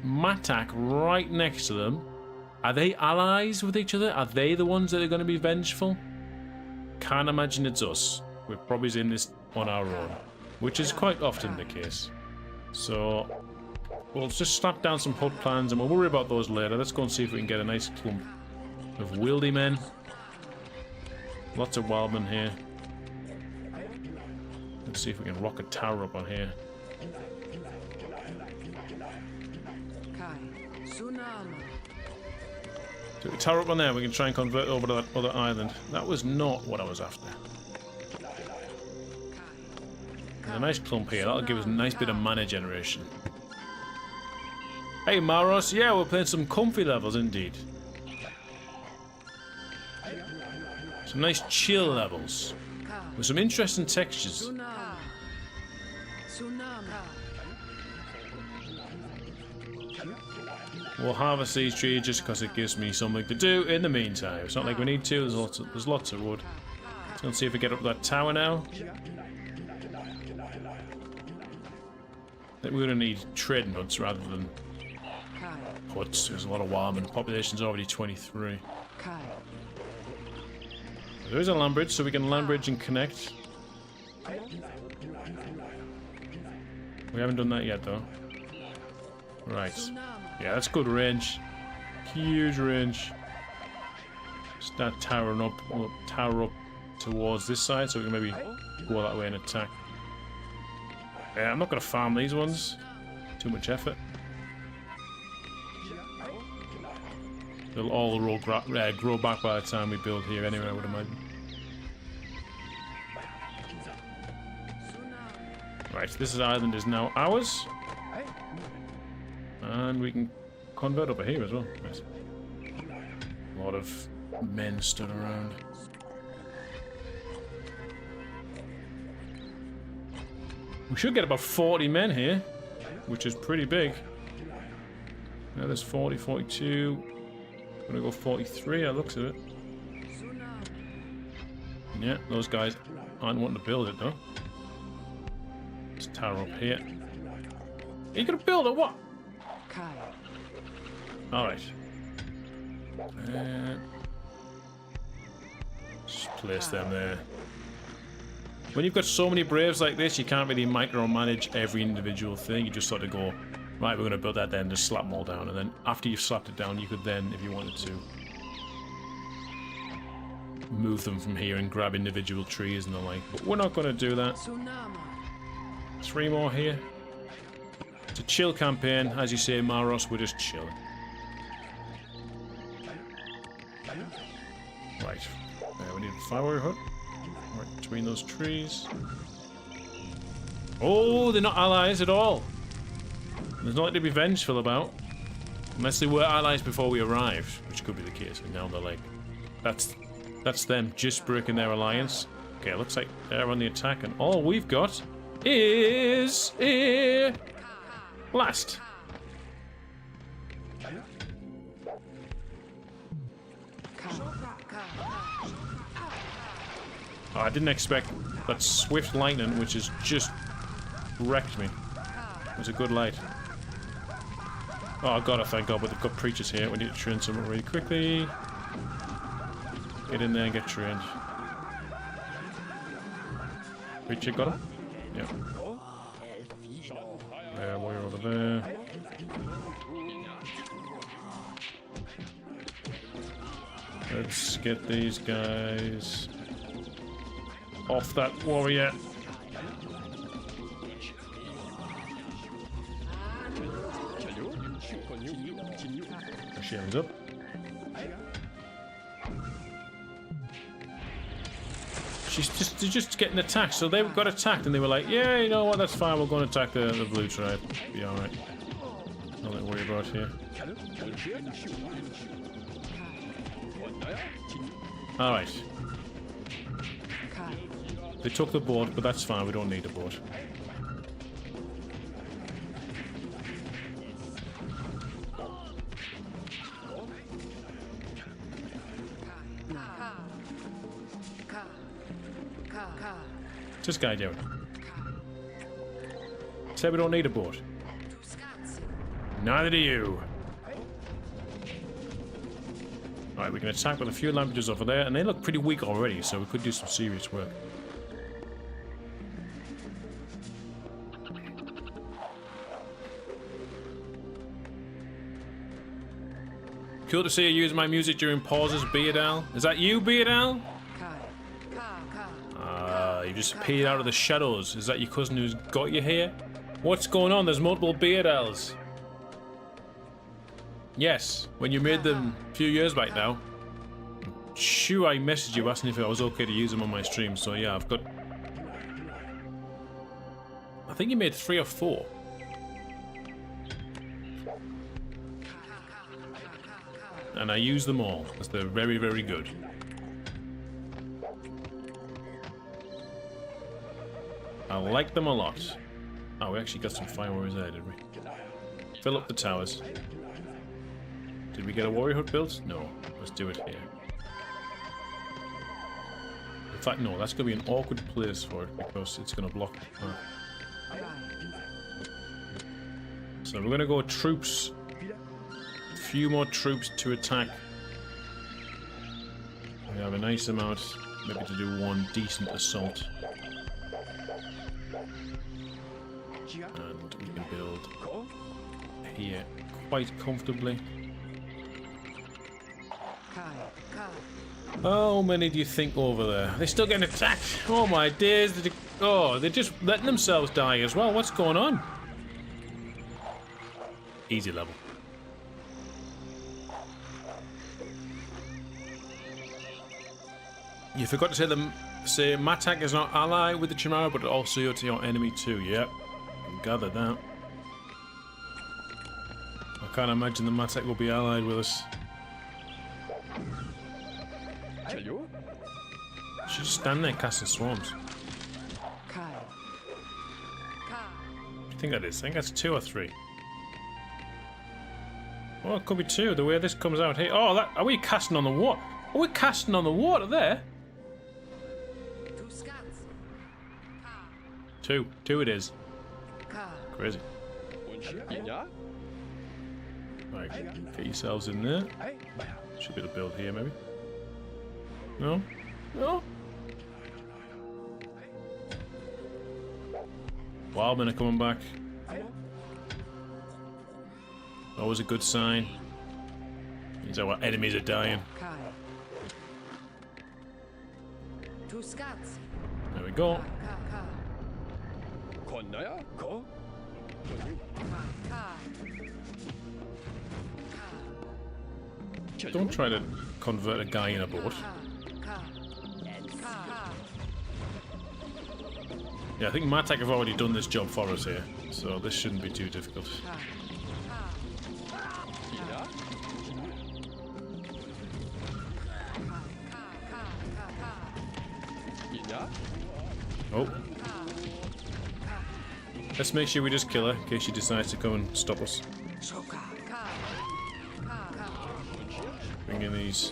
Matak right next to them. Are they allies with each other? Are they the ones that are going to be vengeful? Can't imagine it's us. We're probably in this on our own, which is quite often the case. So we'll just slap down some hut plans and we'll worry about those later. Let's go and see if we can get a nice clump of wieldy men. Lots of wildmen here. Let's see if we can rock a tower up on here. So we tower up on there, we can try and convert over to that other island. That was not what I was after. And a nice clump here, that'll give us a nice bit of mana generation. Hey Maros, yeah, we're playing some comfy levels indeed. Some nice chill levels. With some interesting textures. We'll harvest these trees just because it gives me something to do in the meantime. It's not like we need to, there's lots of wood. Let's go and see if we get up that tower now. I think we're going to need trading huts rather than huts. There's a lot of wildmen. Population's already 23. There is a land bridge, so we can land bridge and connect. We haven't done that yet, though. Right. Yeah, that's good range. Huge range. Start towering up. We'll tower up towards this side, so we can maybe go that way and attack. Yeah, I'm not going to farm these ones. Too much effort. They'll all grow back by the time we build here anyway, I would imagine. Right, this island is now ours. And we can convert over here as well. Right. A lot of men stood around. We should get about 40 men here, which is pretty big. Now there's 40, 42. I'm gonna go 43, that looks of it. Yeah, those guys aren't wanting to build it though. Let's tower up here. Are you gonna build it? What? Alright. Just place them there. When you've got so many braves like this, you can't really micromanage every individual thing. You just sort of go, right, we're going to build that then, just slap them all down. And then after you've slapped it down, you could then, if you wanted to, move them from here and grab individual trees and the like. But we're not going to do that. 3 more here. It's a chill campaign. As you say, Maros, we're just chilling. Right. We need a fire hut. Right between those trees. Oh, they're not allies at all. There's nothing to be vengeful about. Unless they were allies before we arrived, which could be the case. And now they're like, that's them just breaking their alliance. Okay, looks like they're on the attack, and all we've got is a blast. Oh, I didn't expect that swift lightning, which has just wrecked me. It was a good light. Oh god, I thank god, but they've got preachers here. We need to train someone really quickly. Get in there and get trained. Preacher got him? Yep. There, warrior over there. Let's get these guys off that warrior. The shield's up. They're just getting attacked, so they got attacked and they were like, yeah, you know what, that's fine, we're going to attack the blue tribe. Be alright. Nothing to worry about here. Alright. They took the board, but that's fine, we don't need a board. What's this guy doing? Say we don't need a board. Neither do you. Alright, we can attack with a few languages over there, and they look pretty weak already, so we could do some serious work. Cool to see you use my music during pauses, Beardal. Is that you, Beardal? You just appeared out of the shadows. Is that your cousin who's got you here? What's going on? There's multiple Beardals. Yes, when you made them a few years back now. I'm sure I messaged you asking if I was okay to use them on my stream, so yeah, I've got... I think you made 3 or 4. And I use them all, because they're very, very good. I like them a lot. Oh, we actually got some fire warriors there, did we? Fill up the towers. Did we get a warrior hut built? No. Let's do it here. In fact, no, that's going to be an awkward place for it, because it's going to block the path. So we're going to go troops. A few more troops to attack. We have a nice amount, maybe to do one decent assault. And we can build here quite comfortably. How many do you think over there? They're still getting attacked! Oh my days! Oh, they're just letting themselves die as well. What's going on? Easy level. You forgot to say Matak is not ally with the Chimera, but also to your enemy too. Yep, gathered that. I can't imagine the Matak will be allied with us. Should just stand there casting swarms. What do you think that is? I think that's 2 or 3. Oh, it could be 2. The way this comes out here. Oh, that, are we casting on the water? Are we casting on the water there? 2. 2 it is. Crazy. Right, get yourselves in there. Should be able to build here, maybe. No? No? Wildmen are coming back. Always a good sign. Means our enemies are dying. There we go. Don't try to convert a guy in a boat. Yeah, I think Matak have already done this job for us here, so this shouldn't be too difficult. Oh. Let's make sure we just kill her in case she decides to come and stop us. Bring in these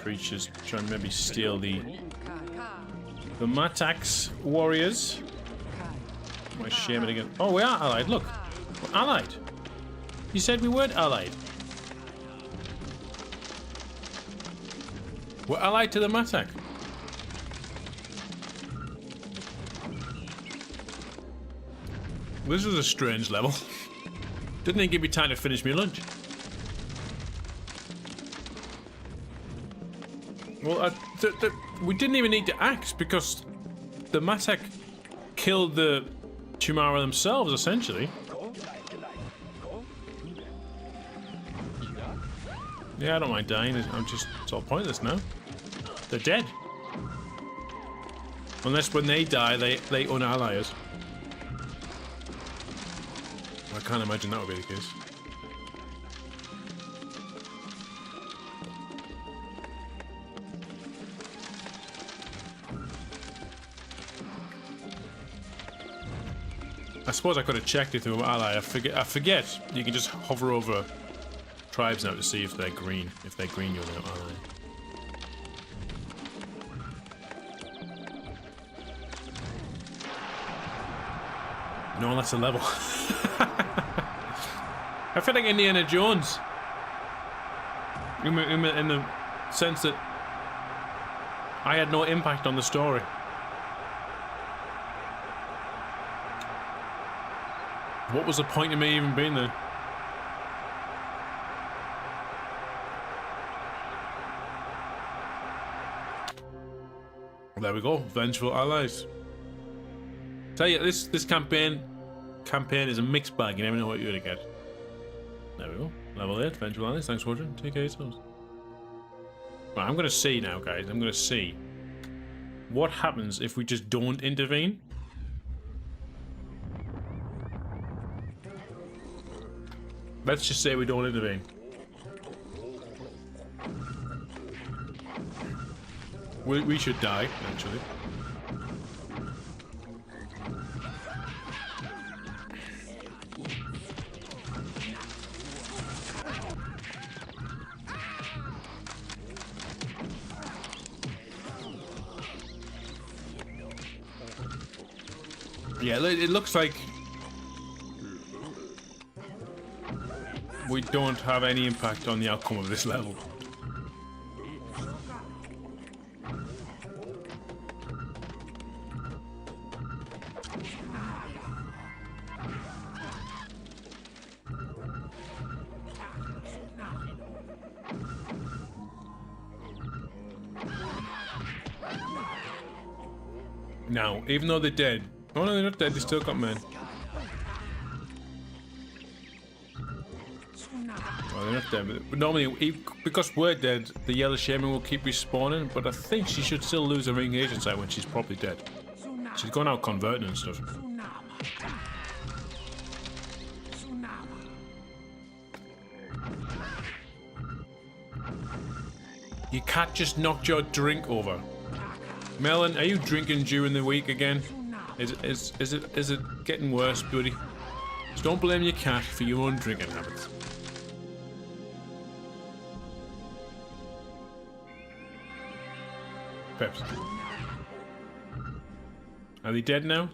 creatures, try and maybe steal the Matak's warriors. Why shame it again? Oh, we are allied. Look, we're allied. You said we weren't allied. We're allied to the Matak. This was a strange level. Didn't even give me time to finish my lunch. Well, we didn't even need to act because the Matak killed the Chimara themselves, essentially. Yeah, I don't mind dying. I'm just, it's all pointless now. They're dead. Unless when they die, they unally us. I can't imagine that would be the case. I suppose I could have checked if they were ally. I forget. You can just hover over tribes now to see if they're green. If they're green, you're not ally. No, that's a level. I feel like Indiana Jones. In the sense that I had no impact on the story. What was the point of me even being there? There we go, vengeful allies. Tell you, this campaign is a mixed bag. You never know what you're gonna get. There we go, level 8, vengeful allies. Thanks for watching. Take care yourselves. Right, I'm gonna see now, guys. I'm gonna see what happens if we just don't intervene. Let's just say we don't intervene. We should die, actually. Yeah, it looks like we don't have any impact on the outcome of this level. Now, even though they're dead. Oh no, they're not dead, they still got men. Oh, they're not dead, but normally, because we're dead, the yellow shaman will keep respawning, but I think she should still lose her engagement side when she's probably dead. She's gone out converting and stuff. You can't just knock your drink over. Melon, are you drinking during the week again? Is it getting worse, buddy? Just don't blame your cat for your own drinking habits. Peps. Are they dead now?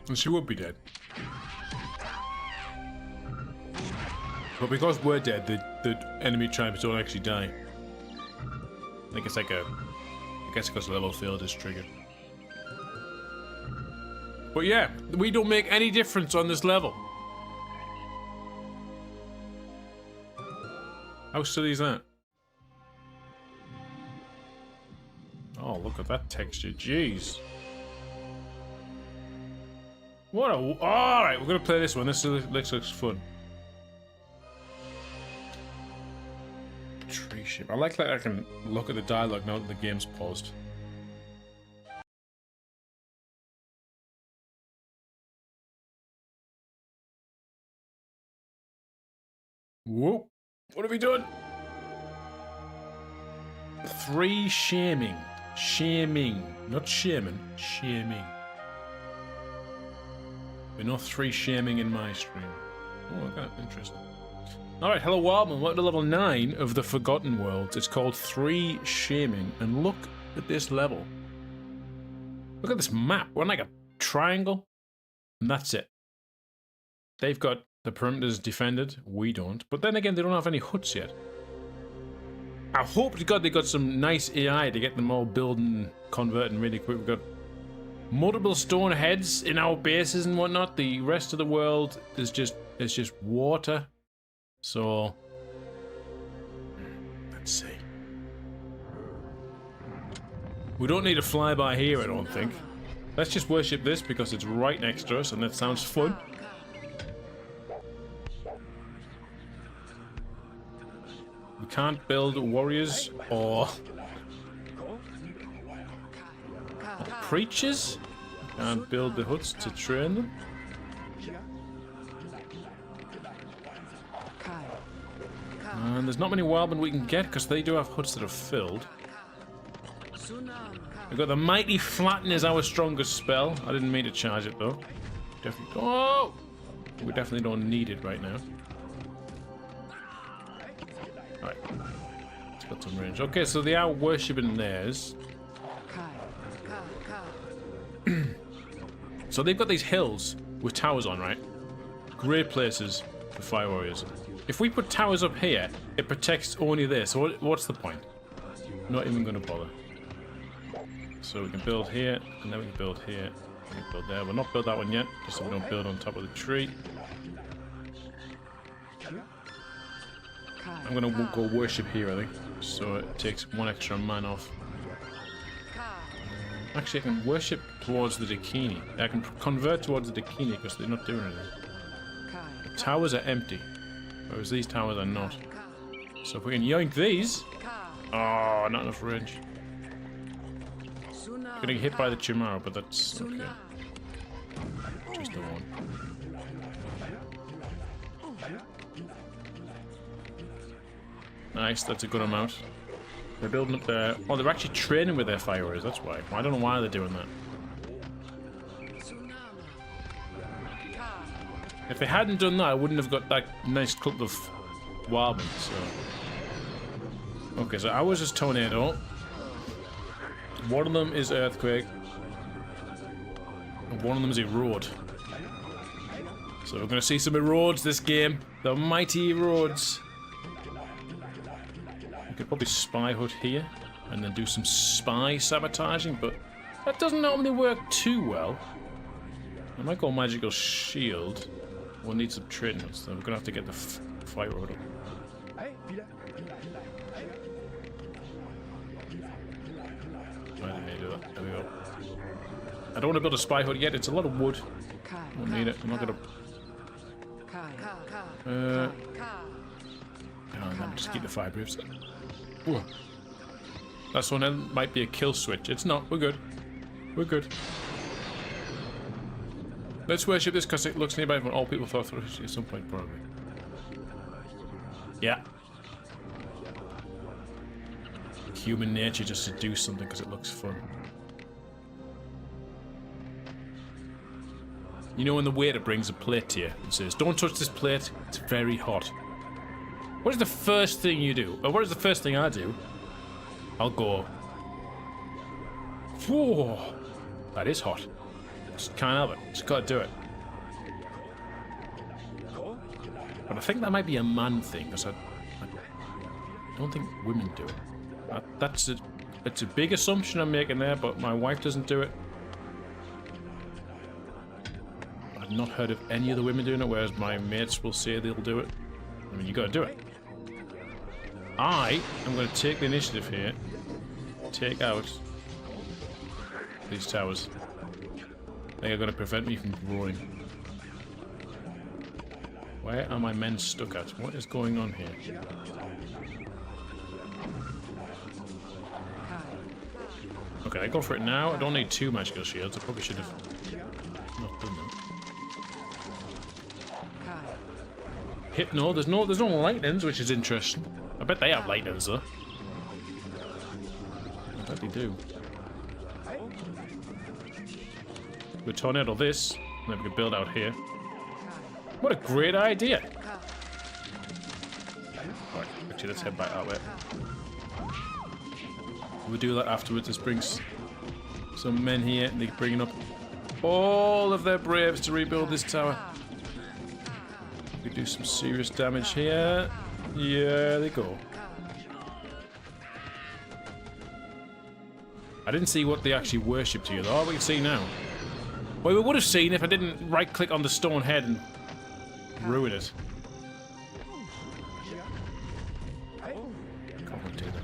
And she would be dead. But because we're dead, the enemy tribes don't actually die. I think it's like I guess because level field is triggered. But yeah, we don't make any difference on this level. How silly is that? Oh, look at that texture, jeez. What a... Alright, we're gonna play this one. This looks fun. ship. I like that I can look at the dialogue now that the game's paused. Whoa! What have we done? 3 shaming. Shaming. Not shaman. Shaming. We're not 3 shaming in my stream. Oh, okay. Interesting. Alright, hello Wildman. Welcome to level 9 of the Forgotten Worlds. It's called 3 Shaming. And look at this level. Look at this map. We're on like a triangle. And that's it. They've got the perimeters defended. We don't. But then again, they don't have any huts yet. I hope to God they got some nice AI to get them all building, converting really quick. We've got multiple stone heads in our bases and whatnot. The rest of the world is just water. So let's see. We don't need a flyby here, I don't think. Let's just worship this because it's right next to us and that sounds fun. We can't build warriors or preachers. We can't build the huts to train them. And there's not many wildmen we can get because they do have huts that are filled. We've got the Mighty Flatten is our strongest spell. I didn't mean to charge it though. Definitely. Oh! We definitely don't need it right now. Alright. It's got some range. Okay, so they are worshipping theirs. So they've got these hills with towers on, right? Great places for fire warriors. If we put towers up here, it protects only this. So what's the point? Not even going to bother. So we can build here, and then we can build here. We can build there. We'll not build that one yet, just so we don't build on top of the tree. I'm going to go worship here, I think. So it takes 1 extra man off. Actually, I can worship towards the Dakini. I can convert towards the Dakini because they're not doing anything. The towers are empty, whereas these towers are not. So if we can yoink these... Oh, not enough range. Getting hit by the Chimera, but that's okay. Just the one. Nice, that's a good amount. They're building up their... Oh, they're actually training with their fire warriors, that's why. I don't know why they're doing that. If they hadn't done that, I wouldn't have got that nice clump of wildmen, so... Okay, so ours is Tornado. One of them is Earthquake. And one of them is Erode. So we're going to see some Erodes this game. The mighty Erodes. We could probably spy hut here. And then do some spy sabotaging, but that doesn't normally work too well. I might go magical shield. We'll need some training, so we're going to have to get the fire road up. I didn't need to do that. There we go. I don't want to build a spy hut yet. It's a lot of wood. I don't need it. I'm not going to... let me just keep the fire briefs. That's one that might be a kill switch. It's not. We're good. We're good. Let's worship this because it looks nearby when all people thought through at some point, probably. Yeah. Human nature just to do something because it looks fun. You know when the waiter brings a plate to you and says, "Don't touch this plate, it's very hot." What is the first thing you do? Or what is the first thing I do? I'll go, whoa, that is hot. Just can't help it. Just gotta do it. But I think that might be a man thing, because I don't think women do it. It's a big assumption I'm making there, but my wife doesn't do it. I've not heard of any other women doing it, whereas my mates will say they'll do it. I mean, you gotta do it. I am going to take the initiative here. Take out these towers. They are going to prevent me from growing. Where are my men stuck at? What is going on here? Okay, I go for it now. I don't need 2 magical shields. I probably should have not done that. Hypno. There's no lightnings, which is interesting. I bet they have lightnings though. I bet they do. We tornado this, and then we can build out here. What a great idea! Right, actually, let's head back that way. We'll do that afterwards. This brings some men here, and they're bringing up all of their braves to rebuild this tower. We do some serious damage here. Yeah, they go. I didn't see what they actually worshipped here, though. Oh, we can see now. Well, we would have seen if I didn't right-click on the stone head and ruin it. Can't do that.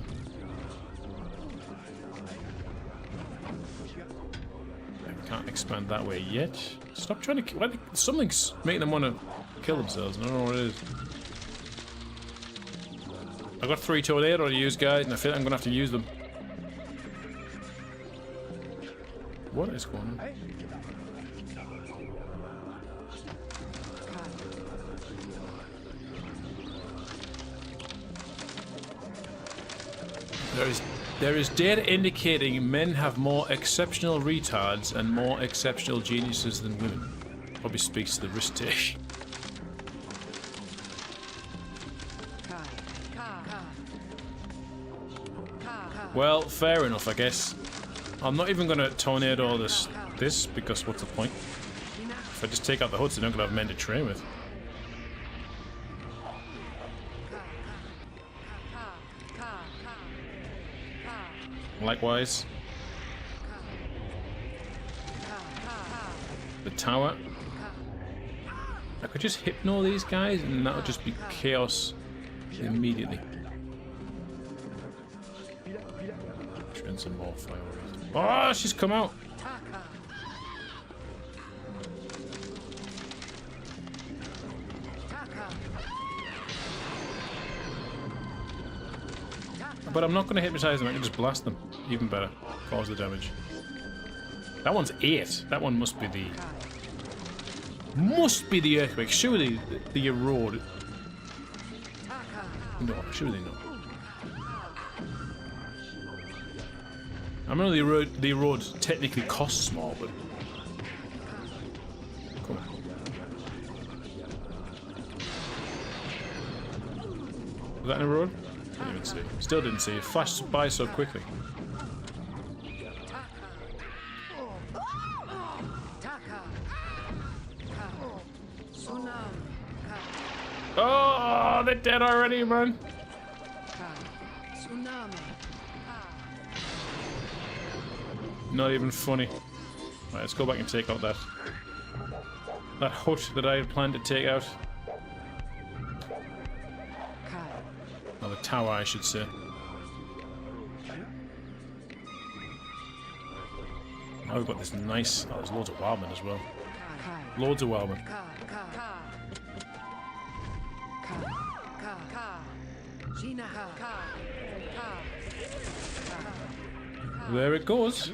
We can't expand that way yet. Stop trying to. Well, something's making them want to kill themselves. I don't know what it is. I've got 3 tornado to use, guys, and I feel like I'm gonna have to use them. What is going on? There is data indicating men have more exceptional retards and more exceptional geniuses than women. Probably speaks to the risk take. Well, fair enough, I guess. I'm not even gonna tornado this because what's the point? If I just take out the huts, they're not gonna have men to train with. Likewise, the tower. I could just hypno these guys and that would just be chaos immediately. Train some more fireworks. Oh, she's come out! But I'm not going to hypnotize them, I can just blast them. Even better. Cause the damage. That one's 8. That one must be the... earthquake. Surely the erode... No, surely not. I know the erode technically costs more, but... Come on. Was that an erode? Didn't even see. Still didn't see. It flashed by so quickly. Oh, they're dead already, man. Not even funny. Right, let's go back and take out that hut that I had planned to take out. Or the tower, I should say. Now we've got this nice... Oh, there's loads of wildmen as well. Loads of wildmen. There it goes.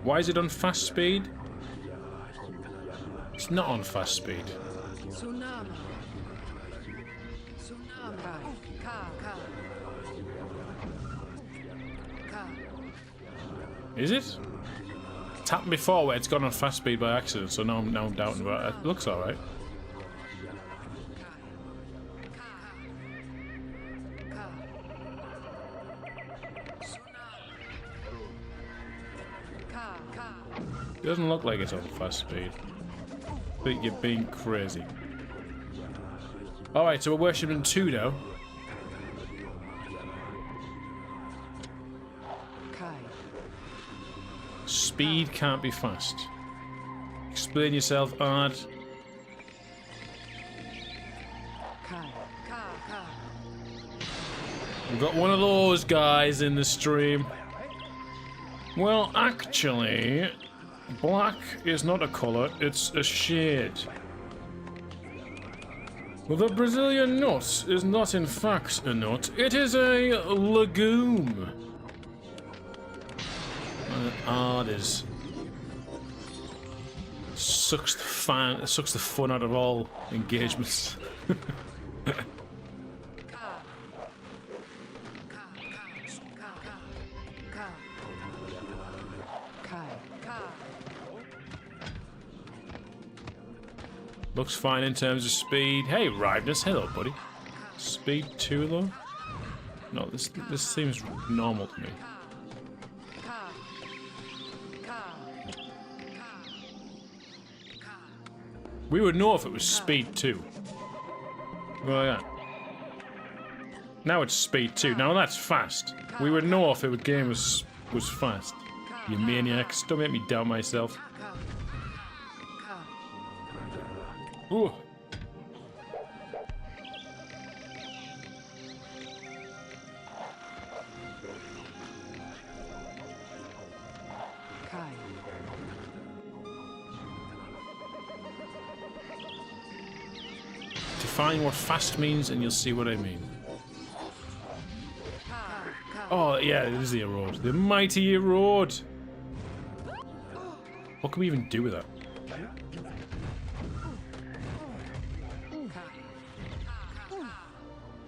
Why is it on fast speed? It's not on fast speed. Is it? It's happened before where it's gone on fast speed by accident, so now I'm doubting about it. It looks alright. It doesn't look like it's on fast speed. I think you're being crazy. Alright, so we're worshipping 2 now. Speed can't be fast. Explain yourself, Ard. We've got one of those guys in the stream. Well, actually, black is not a colour, it's a shade. Well, the Brazilian nut is not in fact a nut, it is a legume. It is. Sucks the fun out of all engagements. Looks fine in terms of speed. Hey, Riveness, hello, buddy. Speed 2 though? No, this seems normal to me. We would know if it was speed 2. Go like that. Now it's speed 2. Now that's fast. We would know if the game was fast. You maniacs. Don't make me doubt myself. Ooh. Define what fast means and you'll see what I mean. Oh, yeah, it is the erode. The mighty erode! What can we even do with that?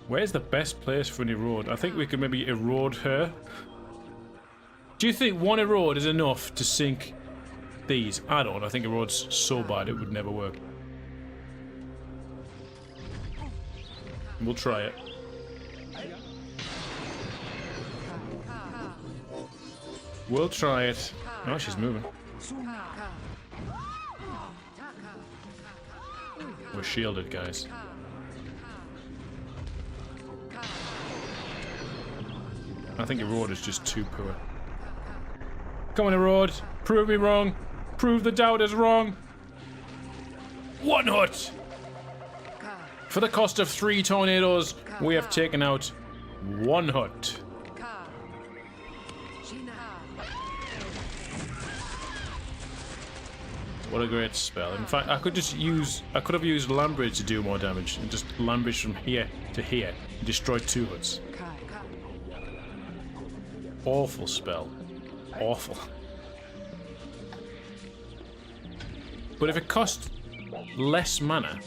Where's the best place for an erode? I think we could maybe erode her. Do you think one erode is enough to sink these? I don't. I think erode's so bad it would never work. We'll try it. We'll try it. Oh, she's moving. We're shielded, guys. I think erode is just too poor. Come on, erode. Prove me wrong. Prove the doubters wrong. One hut! For the cost of 3 tornadoes, we have taken out 1 hut. What a great spell. In fact, I could have used Lambridge to do more damage and just Lambridge from here to here and destroy 2 huts. Awful spell. Awful. But if it cost less mana,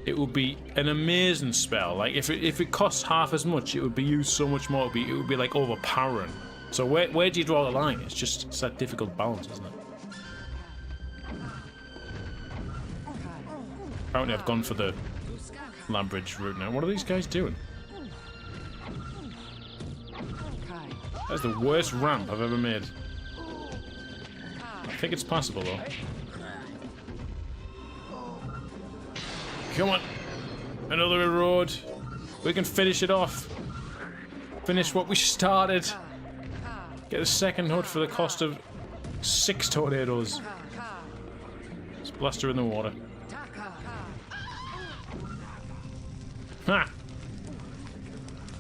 it would be an amazing spell. Like if it costs half as much, it would be used so much more. It would be like overpowering. So where do you draw the line? It's that difficult balance, isn't it? Apparently I've gone for the Lambridge route now. What are these guys doing? That's the worst ramp I've ever made. I think it's passable though. Come on. Another erode. We can finish it off. Finish what we started. Get a second hut for the cost of 6 tornadoes. Let's blast her in the water. Ha!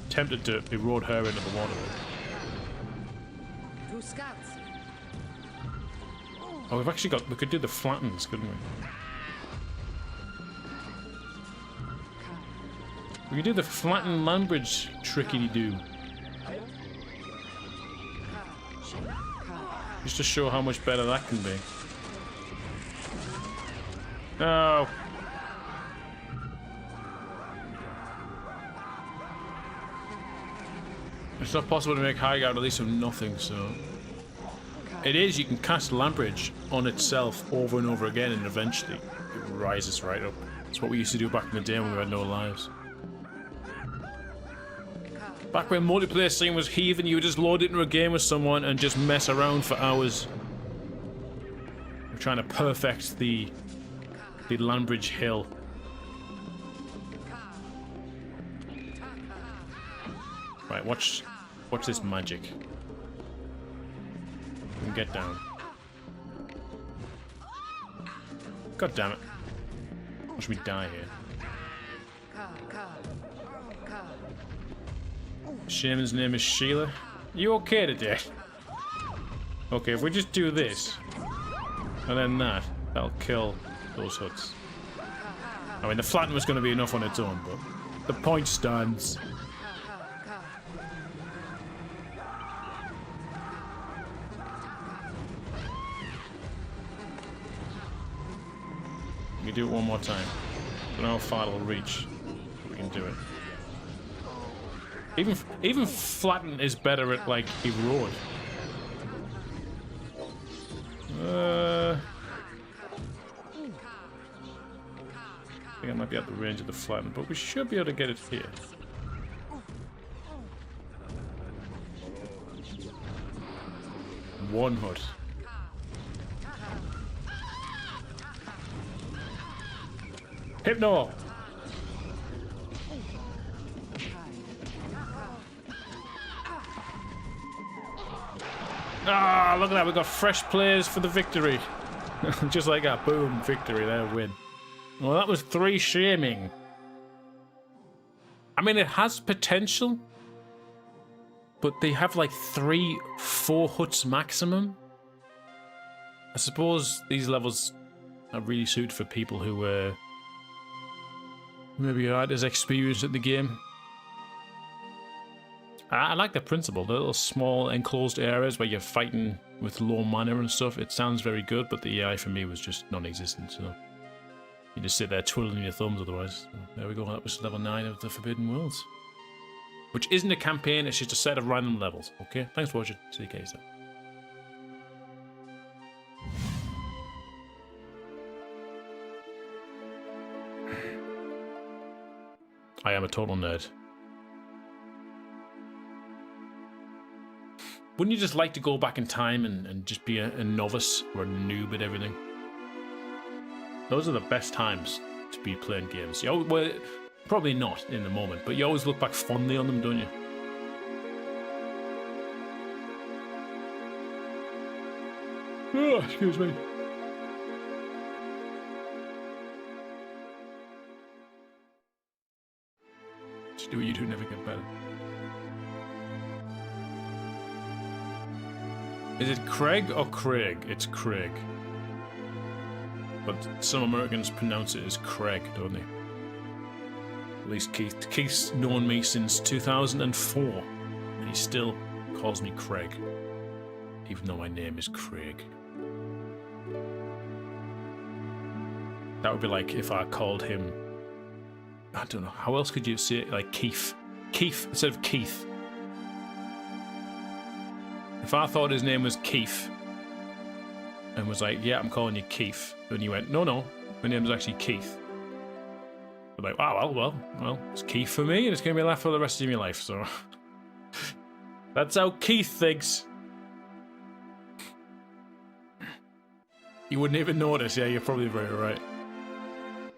Tempted to erode her into the water. Oh, we've actually got... We could do the flattens, couldn't we? We could do the flatten Lambridge trickety-doo. Just to show how much better that can be. Oh. It's not possible to make high ground at least from nothing, so... It is, you can cast Lambridge on itself over and over again and eventually it rises right up. It's what we used to do back in the day when we had no lives. Back when multiplayer scene was heaving, you would just load it into a game with someone and just mess around for hours. We're trying to perfect the Lambridge hill. Right, watch this magic. And get down. God damn it. Watch me die here. Shaman's name is Sheila. You okay today? Okay, if we just do this, and then that'll kill those huts. I mean, the flatten was going to be enough on its own, but the point stands. We do it one more time. Don't know how far it'll reach. We can do it. Even flatten is better at like erode. I think I might be at the range of the flatten, but we should be able to get it here. One hut. Hypno! Ah, look at that, we got fresh players for the victory. Just like that, boom, victory, there, win. Well, that was 3 shaming. I mean, it has potential, but they have like 3-4 huts maximum. I suppose these levels are really suited for people who maybe aren't as experienced at the game. I like the principle, the little small enclosed areas where you're fighting with low mana and stuff. It sounds very good, but the AI for me was just non-existent, so you just sit there twiddling your thumbs otherwise. So there we go, that was level 9 of the Forbidden Worlds. Which isn't a campaign, it's just a set of random levels, okay? Thanks for watching, see you guys then. I am a total nerd. Wouldn't you just like to go back in time and just be a novice or a noob at everything? Those are the best times to be playing games. Well, probably not in the moment, but you always look back fondly on them, don't you? Oh, excuse me. Just do what you do, never get better. Is it Craig or Craig? It's Craig. But some Americans pronounce it as Craig, don't they? At least Keith. Keith's known me since 2004, and he still calls me Craig, even though my name is Craig. That would be like if I called him, I don't know, how else could you say it? Like Keith. Keith instead of Keith. If I thought his name was Keith and was like, yeah, I'm calling you Keith, and you went, no, my name's actually Keith. I'm like, wow, well, it's Keith for me, and it's going to be a laugh for the rest of your life, so. That's how Keith thinks. You wouldn't even notice, yeah, you're probably very right.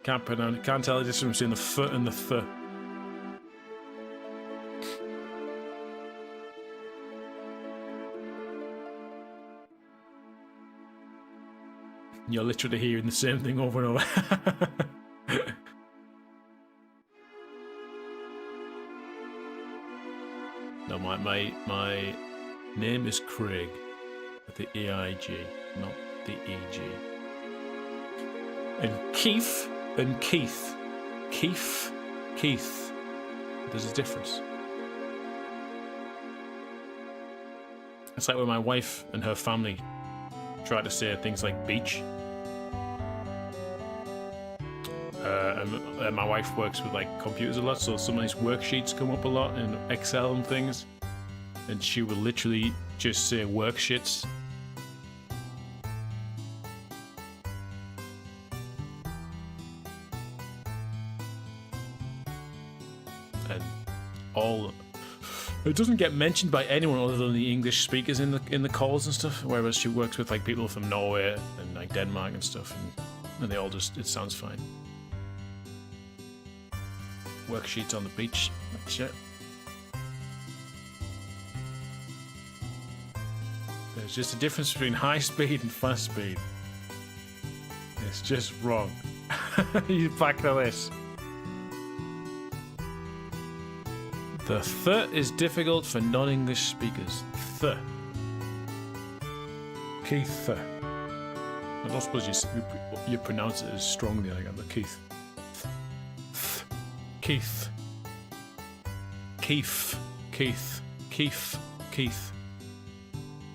Can't tell the difference between the foot and the th. You're literally hearing the same thing over and over. No, my name is Craig, with the AIG, not the EG. And Keith and Keith. Keith. There's a difference. It's like when my wife and her family try to say things like beach. And my wife works with like computers a lot, so some of these worksheets come up a lot in Excel and things, and she will literally just say worksheets. And all it doesn't get mentioned by anyone other than the English speakers in the calls and stuff, whereas she works with like people from Norway and like Denmark and stuff, and they all just, it sounds fine. Worksheets on the beach, shit. There's just a difference between high speed and fast speed. It's just wrong. You back to this. The th is difficult for non-English speakers. Th. Keith. I don't suppose you pronounce it as strongly like that, but Keith. Keith. Keith. Keith. Keith. Keith.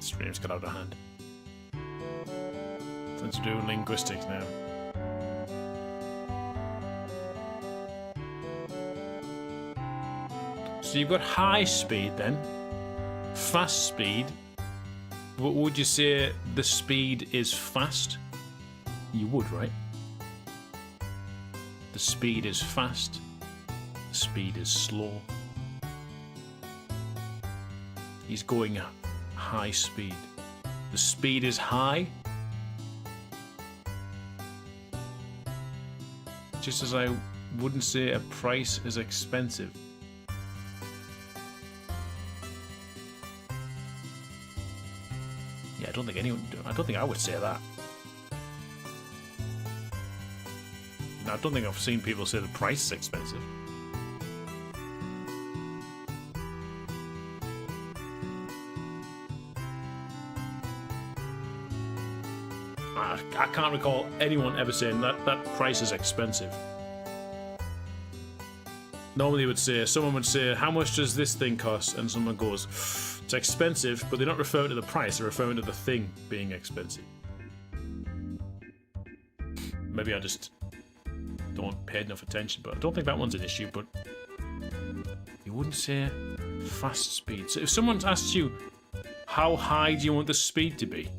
Stream's got out of hand. Let's do linguistics now. So you've got high speed then. Fast speed. What would you say the speed is fast? You would, right? The speed is fast. The speed is slow. He's going high speed. The speed is high. Just as I wouldn't say a price is expensive. Yeah, I don't think I would say that. No, I don't think I've seen people say the price is expensive. I can't recall anyone ever saying that price is expensive. Normally someone would say, how much does this thing cost? And someone goes, it's expensive, but they're not referring to the price, they're referring to the thing being expensive. Maybe I just don't pay enough attention, but I don't think that one's an issue, but you wouldn't say fast speed. So if someone asks you, how high do you want the speed to be?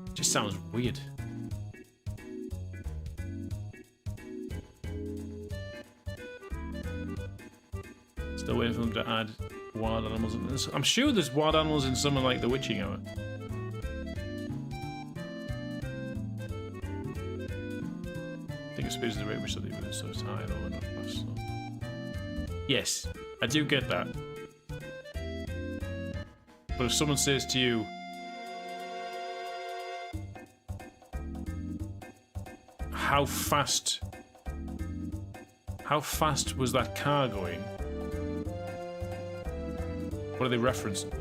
It just sounds weird. Still waiting for them to add wild animals in this. I'm sure there's wild animals in something like The Witching Hour. I think speed is the rate which something moves, so it's high or not fast. So. Yes, I do get that. But if someone says to you, how fast was that car going? What are they referencing?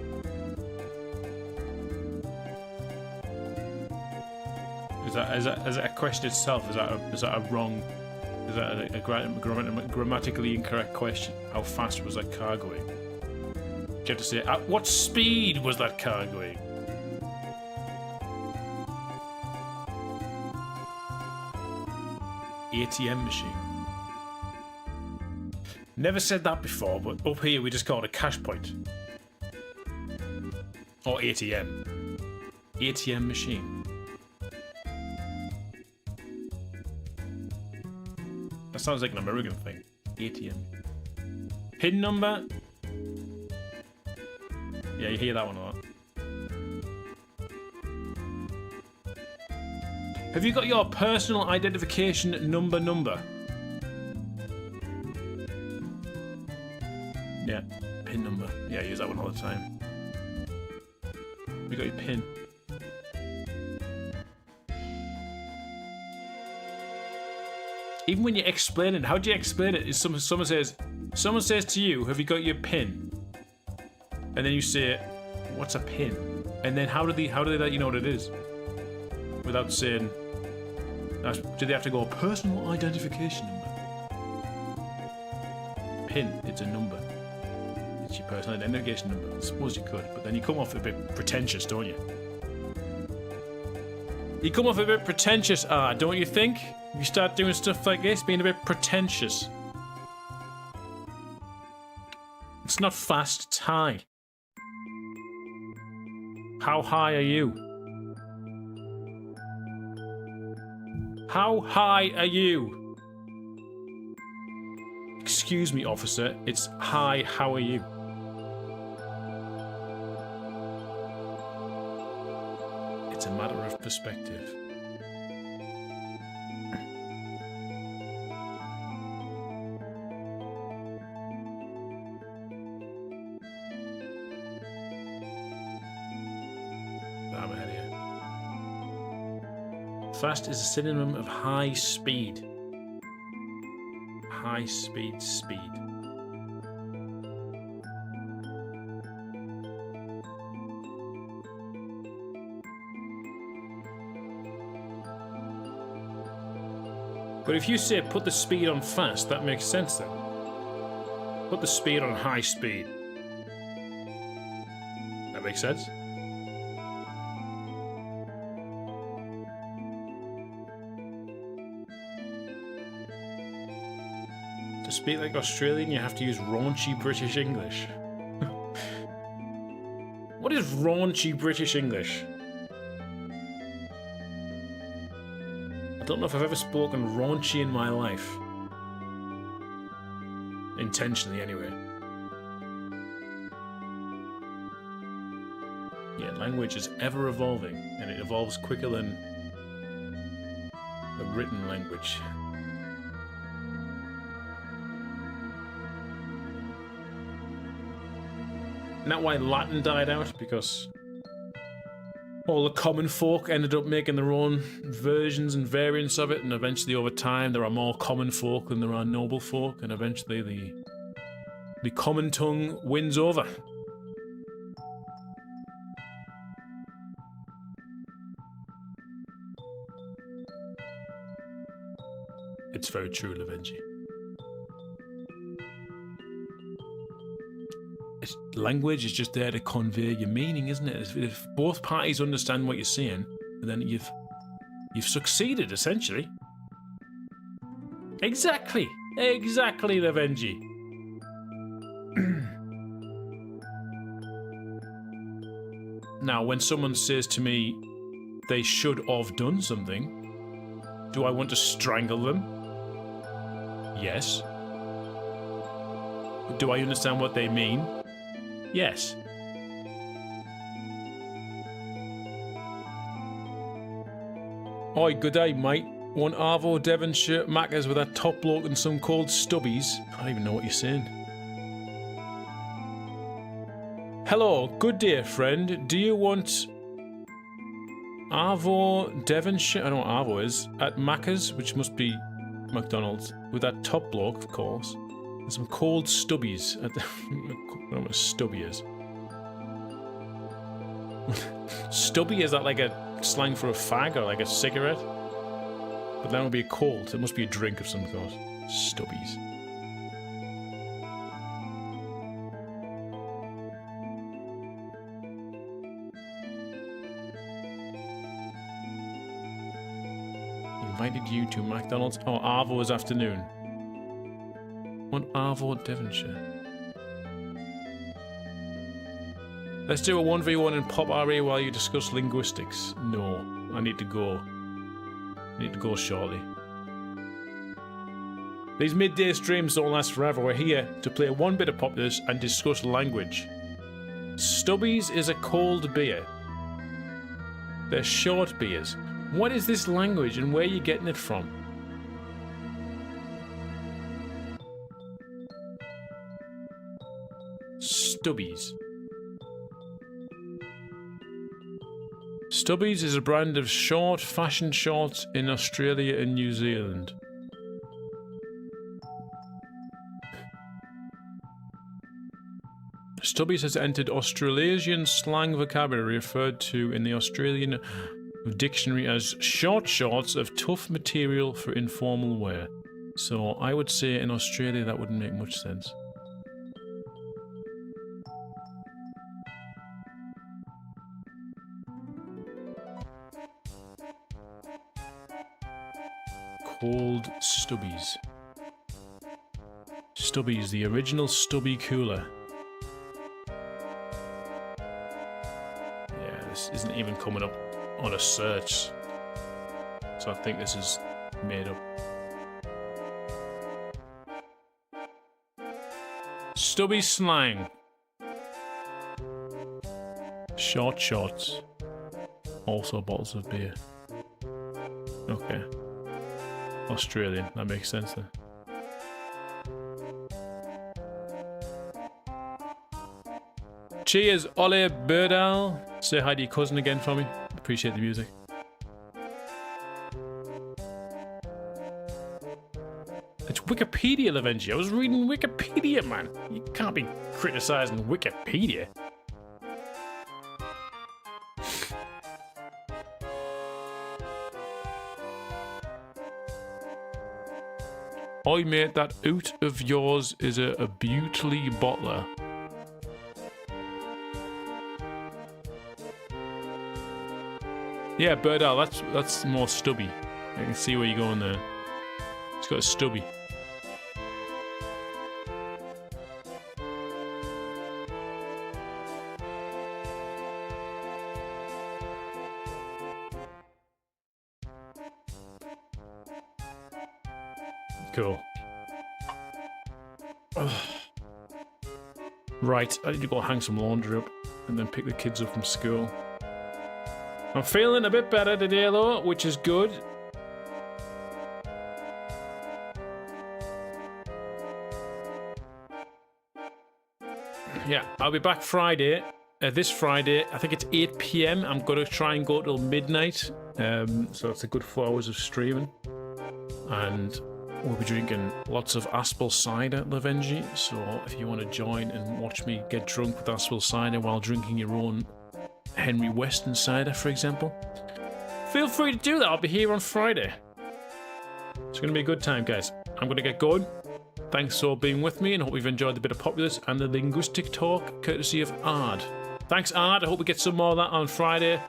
Is that a question itself? Is that a wrong? Is that a grammatically incorrect question? How fast was that car going? You have to say, at what speed was that car going? ATM machine. Never said that before, but up here we just call it a cash point. Or ATM. ATM machine. That sounds like an American thing. ATM. PIN number? Yeah, you hear that one a lot. Have you got your personal identification number? Yeah, PIN number. Yeah, I use that one all the time. You got your PIN. Even when you explain it, how do you explain it? Is someone says to you, "Have you got your PIN?" And then you say, "What's a PIN?" And then how do they let you know what it is? Without saying, do they have to go personal identification number? PIN, it's a number. It's your personal identification number. I suppose you could, but then you come off a bit pretentious, don't you? You come off a bit pretentious, don't you think? You start doing stuff like this, being a bit pretentious. It's not fast, it's high. How high are you? How high are you? Excuse me, officer. It's hi, how are you? It's a matter of perspective. I'm ahead here. Fast is a synonym of high speed. High speed. But if you say put the speed on fast, that makes sense then. Put the speed on high speed. That makes sense. To speak like Australian, you have to use raunchy British English. What is raunchy British English? I don't know if I've ever spoken raunchy in my life. Intentionally, anyway. Yeah, language is ever evolving, and it evolves quicker than the written language. Isn't that why Latin died out? Because all the common folk ended up making their own versions and variants of it, and eventually over time there are more common folk than there are noble folk, and eventually the common tongue wins over. It's very true, Lavenji. Language is just there to convey your meaning, isn't it? If both parties understand what you're saying, then you've succeeded, essentially. Exactly, Lavenji. Now, when someone says to me, they should have done something, do I want to strangle them? Yes. But do I understand what they mean? Yes. Oi, good day, mate. One Arvo Devonshire Maccas with a top bloke and some cold stubbies. I don't even know what you're saying. Hello, good day, friend. Do you want Arvo Devonshire? I don't know what Arvo is. At Macca's, which must be McDonald's, with that top bloke, of course. And some cold stubbies at the... I don't know what a stubby is. Stubby, is that like a slang for a fag or like a cigarette? But that would be a cold. It must be a drink of some sort. Stubbies. Invited you to McDonald's? Oh, Arvo's afternoon. One Arvo Devonshire. Let's do a 1v1 in Pop RA while you discuss linguistics. No, I need to go. I need to go shortly. These midday streams don't last forever. We're here to play one bit of Populous and discuss language. Stubbies is a cold beer. They're short beers. What is this language and where are you getting it from? Stubbies. Stubbies is a brand of short fashion shorts in Australia and New Zealand. Stubbies has entered Australasian slang vocabulary referred to in the Australian dictionary as short shorts of tough material for informal wear. So I would say in Australia that wouldn't make much sense. Cold stubbies. Stubbies, the original stubby cooler. Yeah, this isn't even coming up on a search. So I think this is made up. Stubby slang. Short shorts. Also bottles of beer. Okay. Australian, that makes sense then. Cheers, Ole Birdal. Say hi to your cousin again for me. Appreciate the music. It's Wikipedia, Lavenji. I was reading Wikipedia, man. You can't be criticizing Wikipedia. Oi, mate, that oot of yours is a beautifully bottler. Yeah, Bird Owl, that's more stubby. I can see where you're going there. It's got a stubby. Cool. Ugh. Right, I need to go hang some laundry up and then pick the kids up from school. I'm feeling a bit better today though, which is good. Yeah, I'll be back Friday. This Friday, I think it's 8 PM. I'm going to try and go till midnight. So it's a good 4 hours of streaming. And we'll be drinking lots of Aspel cider at Lavengie. So if you want to join and watch me get drunk with Aspel cider while drinking your own Henry Weston cider, for example, feel free to do that. I'll be here on Friday. It's going to be a good time, guys. I'm going to get going. Thanks for being with me, and hope you've enjoyed the bit of Populous and the linguistic talk, courtesy of Ard. Thanks, Ard. I hope we get some more of that on Friday,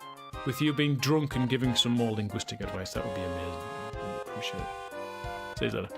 with you being drunk and giving some more linguistic advice. That would be amazing. I appreciate it. See you later.